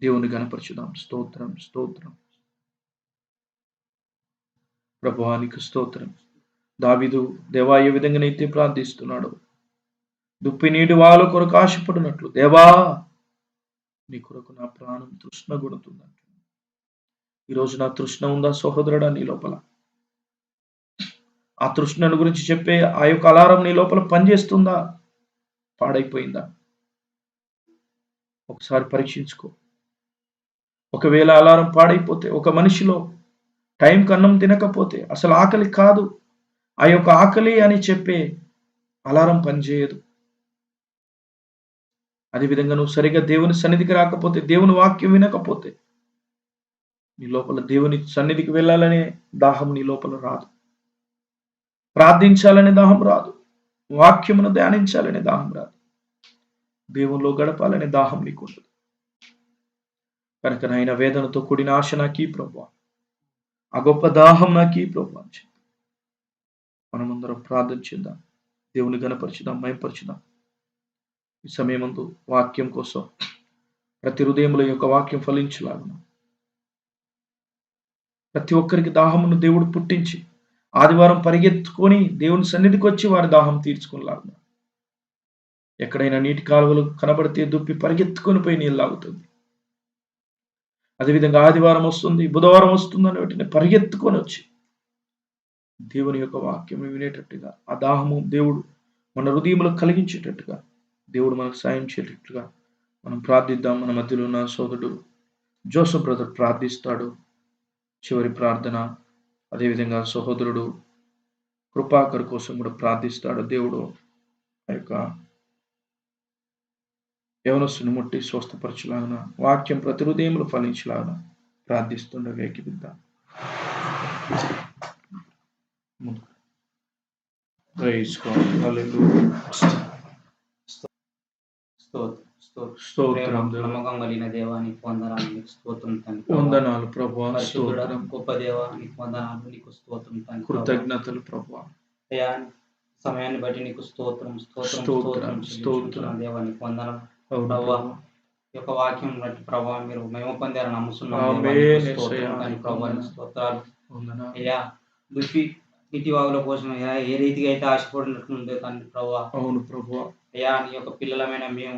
దేవుని గణపరచుదాం. స్తోత్రం స్తోత్రం ప్రభువా, నీకు స్తోత్రం. దావీదు దేవా ఏ విధంగానైతే ప్రార్థిస్తున్నాడు, దుప్పి నీటి వాళ్ళ కొరకు ఆశపడినట్లు, దేవా నీ కొరకు నా ప్రాణం తృష్ణ కొడుతుందంట. ఈరోజు నా తృష్ణ ఉందా సహోదరుడా నీ లోపల? ఆ తృష్ణను గురించి చెప్పే ఆ యొక్క అలారం నీ లోపల పనిచేస్తుందా, పాడైపోయిందా? ఒకసారి పరీక్షించుకో. ఒకవేళ అలారం పాడైపోతే, ఒక మనిషిలో టైంకి అన్నం తినకపోతే, అసలు ఆకలి కాదు, ఆ యొక్క ఆకలి అని చెప్పే అలారం పనిచేయదు. అదేవిధంగా నువ్వు సరిగా దేవుని సన్నిధికి రాకపోతే, దేవుని వాక్యం వినకపోతే, నీ లోపల దేవుని సన్నిధికి వెళ్ళాలనే దాహం నీ లోపల రాదు, ప్రార్థించాలనే దాహం రాదు, వాక్యమును ధ్యానించాలనే దాహం రాదు, దేవునిలో గడపాలనే దాహం నీకు ఉండదు. కనుక నాయన, వేదనతో కూడిన ఆశ నాకీ ప్రభువా, ఆ గొప్ప దాహం నాకీ ప్రభువా అని చెప్పి మనమందరం ప్రార్థన చేద్దాం, దేవుని గణపరచుదాం, మహిమపరచుదాం. ఈ సమయమందు వాక్యం కోసం ప్రతి హృదయముల యొక్క వాక్యం ఫలించులాగున ప్రతి ఒక్కరికి దాహమును దేవుడు పుట్టించి ఆదివారం పరిగెత్తుకొని దేవుని సన్నిధికి వచ్చి వారి దాహం తీర్చుకునేలాగున, ఎక్కడైనా నీటి కాలువలు కనబడితే దుప్పి పరిగెత్తుకొని పోయి నీళ్ళు లాగుతుంది. అదేవిధంగా ఆదివారం వస్తుంది, బుధవారం వస్తుందని వెంటనే పరిగెత్తుకొని వచ్చి దేవుని యొక్క వాక్యం వినేటట్టుగా ఆ దాహము దేవుడు మన హృదయంలో కలిగించేటట్టుగా దేవుడు మనకు సాయం చేసేటట్టుగా మనం ప్రార్థిద్దాం. మన మధ్యలో ఉన్న సోదరుడు జోసఫ్ బ్రదర్ ప్రార్థిస్తాడు. చివరి ప్రార్థన. అదేవిధంగా సహోదరుడు కృపాకర్ కోసం కూడా ప్రార్థిస్తాడు. దేవుడు ఆ యొక్క యవనస్తుని ముట్టి స్వస్థపరచులాగన వాక్యం ప్రతి హృదయంలో ఫలించలాగన ప్రార్థిస్తుండగా ఏకీపిద్దాం. Praise God. Hallelujah. స్తోత్రం నమ్మకం కలిగిన దేవానికి వందనాలు, నీకు స్తోత్రం తండ్రి. వందనాలు ప్రభువా, పరిశుద్ధుడా, స్తోత్రం గొప్ప దేవా, నీకు వందనాలు, నీకు స్తోత్రం తండ్రి. కృతజ్ఞతలు ప్రభువా. అయ్యా, సమయాన్ని బట్టి నీకు స్తోత్రం స్తోత్రం స్తోత్రం, స్తోత్రం స్తోత్రం. దేవానికి వందనాలు అవును ప్రభువా. ప్రభువా. ఈ యొక్క వాక్యం బట్టి ప్రభావ మీరు మహిమ పొందారని నమ్ముతున్నాం ఆమేన్. దేవానికి స్తోత్రం యేసయ్యా, తండ్రి. ప్రభువానికి స్తోత్రాలు వందనాలు. అయ్యా. నీటి వాగుల కోసం అయ్యా ఏ రీతిగా అయితే ఆశపడినట్లుందో తండ్రి ప్రభావ. అవును ప్రభువా. అయ్యా, నీ యొక్క పిల్లలమైన మేము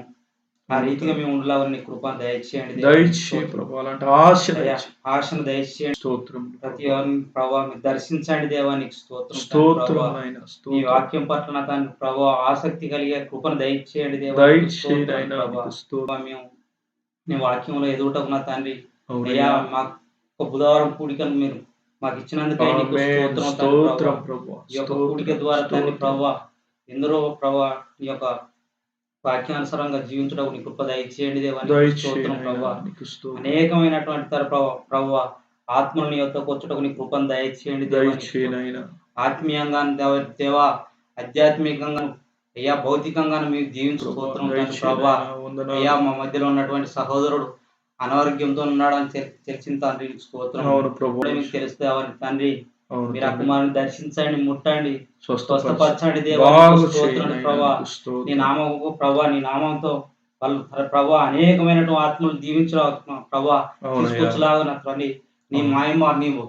ఆ రీతిగా మేము ఉండలాలని కృపను దయచేయండి. దయచేయి ప్రభువా, అలాంటి ఆశ అయ్యా, దయచేయి. ఆశను దయచేయండి. స్తోత్రం ప్రతి వారిని ప్రభావ మీరు దర్శించండి దేవానికి స్తోత్రం తండ్రి స్తోత్రం ప్రభావ. నాయన, ఈ స్తోత్రం. వాక్యం పట్ల నా తండ్రి ప్రభావ ఆసక్తి కలిగే కృపను దయచేయండి దేవానికి దయచేయి స్తోత్రం నాయన, ప్రభావ. నీకు స్తోత్రం. మేము నీ వాక్యంలో ఎదుగుటకు నా తండ్రి అయ్యా, అవునయ్యా. మాకు ఒక బుధవారం కూడికను మీరు మాకు ఇచ్చినందుకే నీకు ఆమేన్. స్తోత్రం తండ్రి స్తోత్రం ప్రభావ. ప్రభువా. ఈ యొక్క స్తోత్రం, కూడిక ద్వారా తండ్రి స్తోత్రం. ప్రభావ ఎందరో ప్రభావ ఈ యొక్క వాక్యానుసారంగా జీవించడం నీ కృప దయచేయండి దేవానికి దయచేయి స్తోత్రం నాయన, ప్రభావ. నీకు స్తోత్రం. అనేకమైనటువంటి ప్రభావ ఆత్మని యొక్కకు వచ్చుటకు నీ కృపను దయచేయండి దేవానికి దయచేయి నాయన. ఆత్మీయంగా దేవా, ఆధ్యాత్మికంగా అయ్యా, భౌతికంగా మీరు జీవించు స్తోత్రం తండ్రి దయచేయి ప్రభా. నాయన, వందనాలు. అయ్యా, మా మధ్యలో ఉన్నటువంటి సహోదరుడు అనారోగ్యంతో ఉన్నాడని తెలిసిన తండ్రి నీకు స్తోత్రం. అవును ప్రభువా. ఇప్పుడే మీకు తెలుస్తే అవని తండ్రి అవును మీరు ఆ తండ్రి. కుమారుని దర్శించండి, ముట్టండి, స్వస్థపరచు. స్వస్థపరచండి దేవా, బాగు నీకు చేయి స్తోత్రం నాయన, ప్రభా. నీకు నీ స్తోత్రం. నామము ప్రభా, నీ నామంతో వాళ్ళు ప్రభా అనేకమైనటువంటి ఆత్మలు జీవించరా ప్రభా అవునయ్యా. తీసుకొచ్చులాగా తండ్రి. నీ అవును. మహిమ నీవు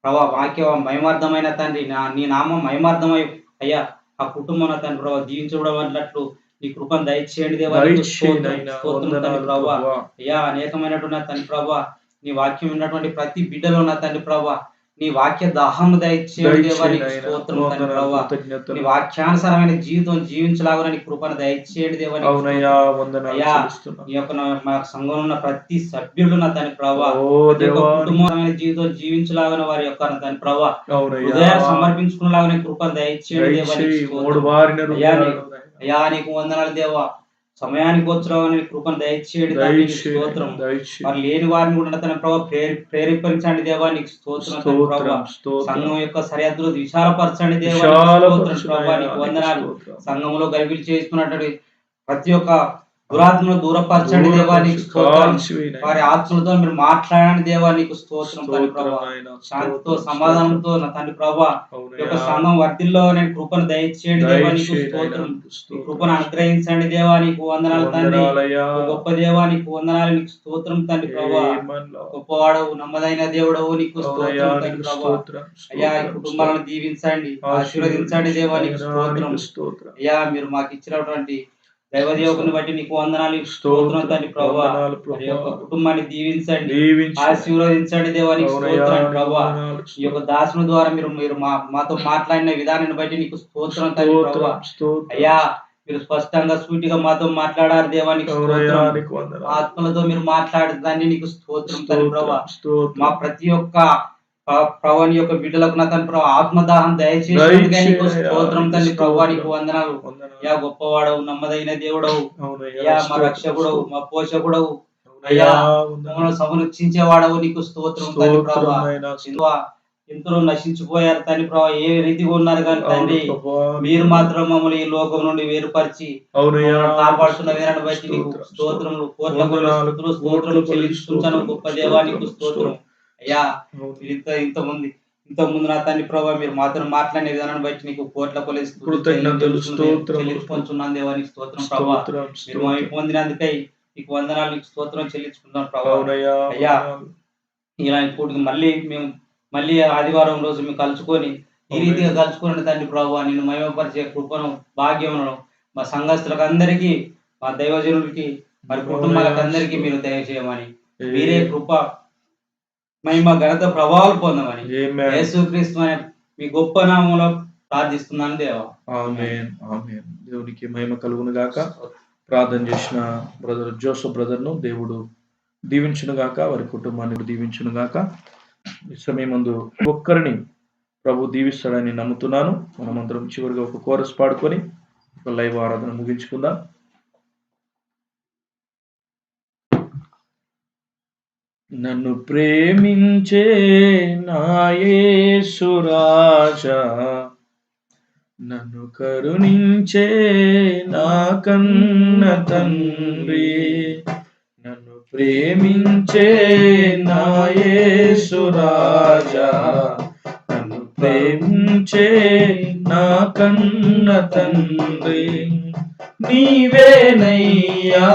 ప్రభా వాక్య మహిమార్థమైన తండ్రి నీ నామం మహిమార్థమై అయ్యా ఆ కుటుంబం తండ్రి ప్రభా జీవించడం అన్నట్లు నీ కృపను దయచేయండి దేవా, నీకు దయచేయి స్తోత్రం నాయన, స్తోత్రం తండ్రి వందనాలు ప్రభా. ప్రభువా. అయ్యా, అనేకమైనటువంటి తండ్రి ప్రభా నీ వాక్యం ఉన్నటువంటి ప్రతి బిడ్డలో ఉన్న తండ్రి ప్రభా నీ వాక్య దాహం దయచేయండి దేవా, దయచేయి నీకు నాయన, స్తోత్రం తండ్రి వందనాలు, ప్రభా. నీ కృతజ్ఞతలు. వాక్యానుసారమైన జీవితం జీవించలాగా నీ కృపను దయచేయండి దేవా, నీకు అవునయ్యా, స్తోత్రం. వందనాలు అయ్యా, చెల్లిస్తున్నాను. ఈ యొక్క మా సంఘంలో ఉన్న ప్రతి సభ్యుడు నా తండ్రి ప్రభా ఓ ప్రతి ఒక్క దేవా, కుటుంబమైన జీవితం జీవించలాగా వారి యొక్క నా తండ్రి ప్రభా అవునయ్యా, హృదయాన్ని సమర్పించుకునేలాగా నీ కృపను దయచేయండి దేవా, నీకు దయచేయి. స్తోత్రం. మూడు బారిన అయ్యా, హృదయాలను నాయన. అయ్యా, నీకు వందనాలు దేవా, సమయానికి వచ్చరావని నీ కృపను దయచేయండి తండ్రి, నీకు దయచేయి స్తోత్రం. నాయన, దయచేయి. వారు లేని వారిని కూడా తన ప్రభావ ప్రేరేపించండి దేవా, నీకు స్తోత్రం తండ్రి ప్రభా. స్తోత్రం, స్తోత్రం. సంఘం యొక్క సరిహద్దులు విశాలపరచండి దేవా, నీకు విశాలపరచు స్తోత్రం ప్రభా, నాయన, నీకు నీకు వందనాలు. స్తోత్రం. సంఘంలో గలిబిలి చేసుకున్నటువంటి ప్రతి ఒక్క దురాత్మను దూరపరచండి దేవా, నీకు స్తోత్రం. కాల్చివేయి నాయన. వారి ఆత్మలతో మీరు మాట్లాడండి దేవా, నీకు స్తోత్రం తండ్రి స్తోత్రం ప్రభా. నాయన, శాంతితో స్తోత్రం, సమాధానంతో నా తండ్రి ప్రభా ఈ యొక్క అవునయ్యా. సంఘం వర్ధిల్లో నేను కృపను దయచేయండి దేవా, నీకు దయచేయి నాయన, స్తోత్రం. నీకు ఈ స్తోత్రం. కృపను అనుగ్రహించండి దేవా, నీకు వందనాలు తండ్రి. వందనాలయ్యా. ఓ గొప్ప దేవా, నీకు వందనాలు, నీకు స్తోత్రం తండ్రి ప్రభా. ఏమన్నా. గొప్పవాడవు, నమ్మదైన దేవుడవు, నీకు అవునయ్యా, స్తోత్రం తండ్రి నీకు ప్రభా. స్తోత్రం, అయ్యా, ఈ స్తోత్రం, కుటుంబాలను దీవించండి, ఆశీర్వదించండి దేవా, నీకు నాయనా, స్తోత్రం. నీకు స్తోత్రం. అయ్యా, మీరు మాకు ఇచ్చినటువంటి దైవదేవుని బట్టి నీకు వందనాలు, నీకు స్తోత్రం తండ్రి ప్రభా. వందనాలు మరి యొక్క ప్రభా. కుటుంబాన్ని దీవించండి, దీవించు. ఆశీర్వదించండి దేవా, నీకు అవునయ్యా, స్తోత్రం నీకు ప్రభా. వందనాలు. ఈ యొక్క దాసుని ద్వారా మీరు మాతో మాట్లాడిన విధానాన్ని బట్టి నీకు స్తోత్రం తండ్రి ప్రభా. స్తోత్రం, స్తోత్రం. అయ్యా, మీరు స్పష్టంగా సూటిగా మాతో మాట్లాడారు దేవా, నీకు అవునయ్యా, స్తోత్రం. నీకు వందనాలు. ఆత్మలతో మీరు మాట్లాడదాన్ని నీకు స్తోత్రం తండ్రి ప్రభా. స్తోత్రం, స్తోత్రం. మా ప్రతి ఒక్క ప్రభాని యొక్క బిడ్డలకు నా తండ్రి ప్రభా ఆత్మదాహం దయచేసినందుకే నీకు స్తోత్రం తండ్రి ప్రభా, నీకు వందనాలు. వందనాలు. అయ్యా, గొప్పవాడవు, నమ్మదైన దేవుడవు, అవునయ్యా, అయ్యా, మా స్తోత్రం, రక్షకుడవు, మా పోషకుడవు, అవునయ్యా, అయ్యా, వందనాలు. మమ్మల్ని సంరక్షించేవాడవు, నీకు స్తోత్రం తండ్రి స్తోత్రం ప్రభా. నాయనా, ఎంతో నశించిపోయారు తండ్రి ప్రభా, ఏ రీతిగా ఉన్నారు కానీ అవును తండ్రి ప్రభా. మీరు మాత్రం మమ్మల్ని ఈ లోకం నుండి వేరుపరిచి అవునయ్యా, మమ్మల్ని కాపాడుతున్న వీరాన్ని బట్టి నీకు స్తోత్రం, స్తోత్రములు, కోట్ల వందనాలు, స్తుతులు, స్తోత్రములు కోట్ల చెల్లించుకుంటాను గొప్ప దేవా, నీకు స్తోత్రం. అయ్యా, అవును. మీరు ఇంతకుముందు నా తండ్రి ప్రభా మీరు మాతో మాట్లాడిన విధానాన్ని బట్టి నీకు కోట్ల కొలది స్తుతులు కృతజ్ఞతలు, స్తోత్రం. చెల్లించుకుంటున్నాను దేవా, నీకు స్తోత్రం ప్రభా. స్తోత్రం, మీరు స్తోత్రం. మహిమ పొందినందుకై నీకు వందనాలు, నీకు స్తోత్రం చెల్లించుకుంటున్నాను ప్రభా. అవునయ్యా, అయ్యా, వందనాలు. ఇలా ఇప్పుడు మళ్ళీ ఆదివారం రోజు మేము కలుసుకొని ఈ రీతిగా కలుసుకుని తండ్రి ప్రభావ నిన్ను మహిమపరిచే కృపను, భాగ్యమును మా సంఘస్థులకు అందరికీ, మా దైవజనులకి, మరి కుటుంబాలకు అందరికీ మీరు దయచేయమని, మీరే కృప, మహిమ, ఘనత, ప్రభావాలు పొందమని Amen. యేసుక్రీస్తు అనే మీ గొప్ప నామంలో ప్రార్థిస్తున్నాను దేవా. ఆమేన్ ఆమేన్. దేవునికి మహిమ కలుగును గాక. ప్రార్థన చేసిన బ్రదర్ జోసఫ్ బ్రదర్ను దేవుడు దీవించును గాక, వారి కుటుంబాన్ని దీవించును గాక. ఈ సమయమందు ఒక్కరిని ప్రభు దీవిస్తాడని నమ్ముతున్నాను. మనమందరం చివరిగా ఒక కోరస్ పాడుకొని ఒక లైవ్ ఆరాధన ముగించుకుందాం. నన్ను ప్రేమించే నా యేసు రాజా, నన్ను కరుణించే నా కన్న తండ్రి, నన్ను ప్రేమించే నా యేసు రాజా, నన్ను ప్రేమించే నా కన్న తండ్రి, నీవేనయ్యా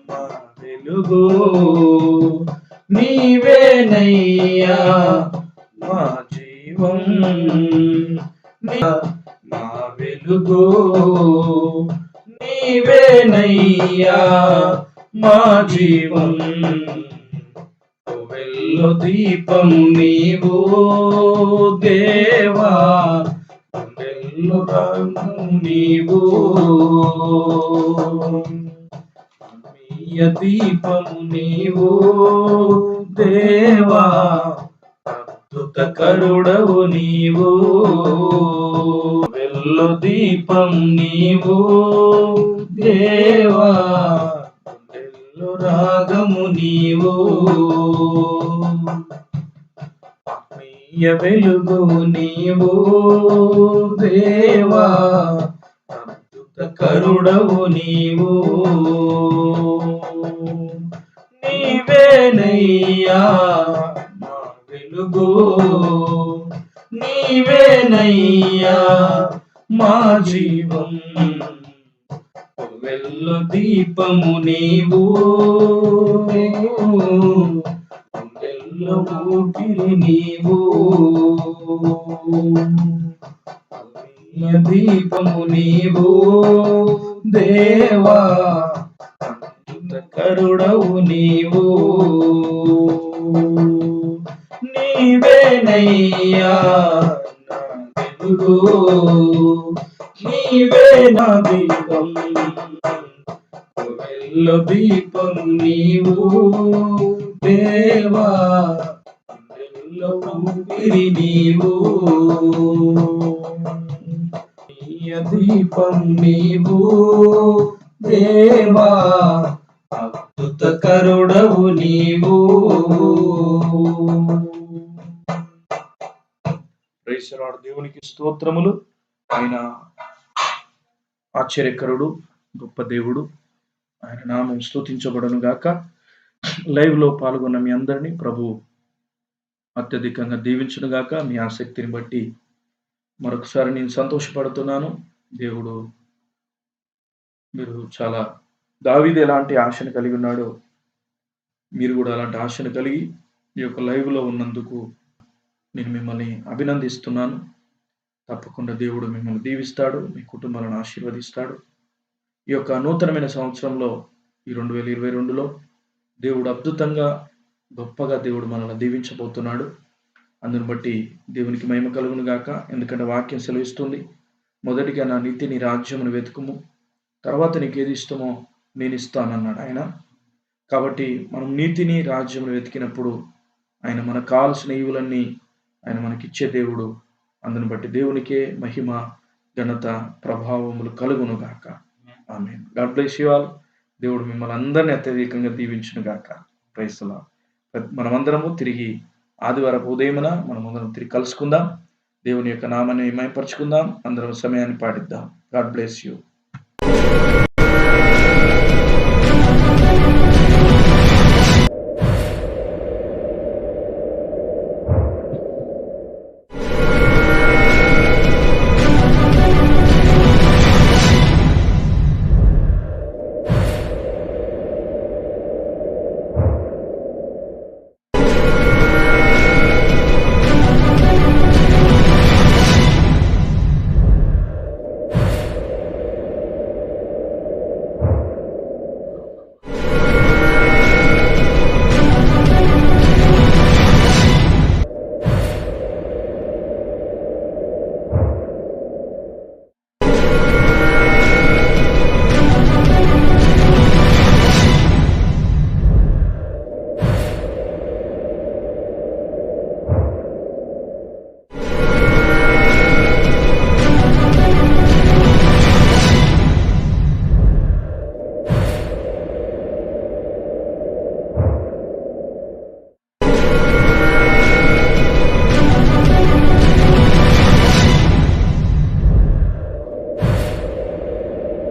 మా వెలుగు, నీవేనయ్యా మా జీవం, మా వెలుగు, నీవేనయ్యా మా జీవం, వెల్లో దీపము నీవు దేవా, వెల్లో రాగము నీవు, దీపము నీవు దేవా, అద్భుత కరుడవు నీవు, వెల్లో దీపం నీవు దేవా, వెల్లో రాగము నీవు, ఆత్మీయ వెలుగు నీవు దేవా, అద్భుత కరుడవు నీవు, నీవేనయ్యా మా వెలుగు, నీవేనయ్యా మా జీవం, వెల్లో దీపము నీవు, వెల్లో ఊపిరి నీవు, దీపము నీవు దేవా, కరుడవు నీవు, నీవేనయ్యా నా వెలుగు, నీవే నా దీపం, వెల్లో దీపం నీవు దేవా, వెల్లో ఊపిరి నీవు, దీపం నీవు దేవా, అద్భుత కరుడవు నీవు. Praise the lord. దేవునికి స్తోత్రములు. ఆయన ఆశ్చర్యకరుడు, గొప్ప దేవుడు. ఆయన నామం స్తుతించబడును గాక. లైవ్ లో పాల్గొన్న మీ అందరినీ ప్రభు అత్యధికంగా దీవించును గాక. మీ ఆసక్తిని బట్టి మరొకసారి నేను సంతోషపడుతున్నాను. దేవుడు, మీరు చాలా దావీదు ఎలాంటి ఆశను కలిగి ఉన్నాడో మీరు కూడా అలాంటి ఆశను కలిగి ఈ యొక్క లైవ్లో ఉన్నందుకు నేను మిమ్మల్ని అభినందిస్తున్నాను. తప్పకుండా దేవుడు మిమ్మల్ని దీవిస్తాడు, మీ కుటుంబాలను ఆశీర్వదిస్తాడు. ఈ యొక్క నూతనమైన సంవత్సరంలో ఈ 2022లో దేవుడు అద్భుతంగా గొప్పగా దేవుడు మనల్ని దీవించబోతున్నాడు. అందుని బట్టి దేవునికి మహిమ కలుగును గాక. ఎందుకంటే వాక్యం సెలవిస్తుంది, మొదటిగా నా నీతి నీ రాజ్యమును వెతుకుము, తర్వాత నీకు ఏది ఇష్టమో నేను ఇస్తానన్నాడు ఆయన. కాబట్టి మనం నీతిని రాజ్యమును వెతికినప్పుడు ఆయన మనకు కావాల్సిన ఈవులన్నీ ఆయన మనకిచ్చే దేవుడు. అందుని బట్టి దేవునికే మహిమ, ఘనత, ప్రభావములు కలుగును గాక. Amen. God bless you all. దేవుడు మిమ్మల్ని అందరినీ అత్యధికంగా దీవించును గాక. Praise the Lord. మనమందరము తిరిగి ఆదివారపు ఉదయమున మనమందరం తిరిగి కలుసుకుందాం. దేవుని యొక్క నామాన్ని మహిమపరచుకుందాం. అందరం సమయాన్ని పాటిద్దాం. God bless you.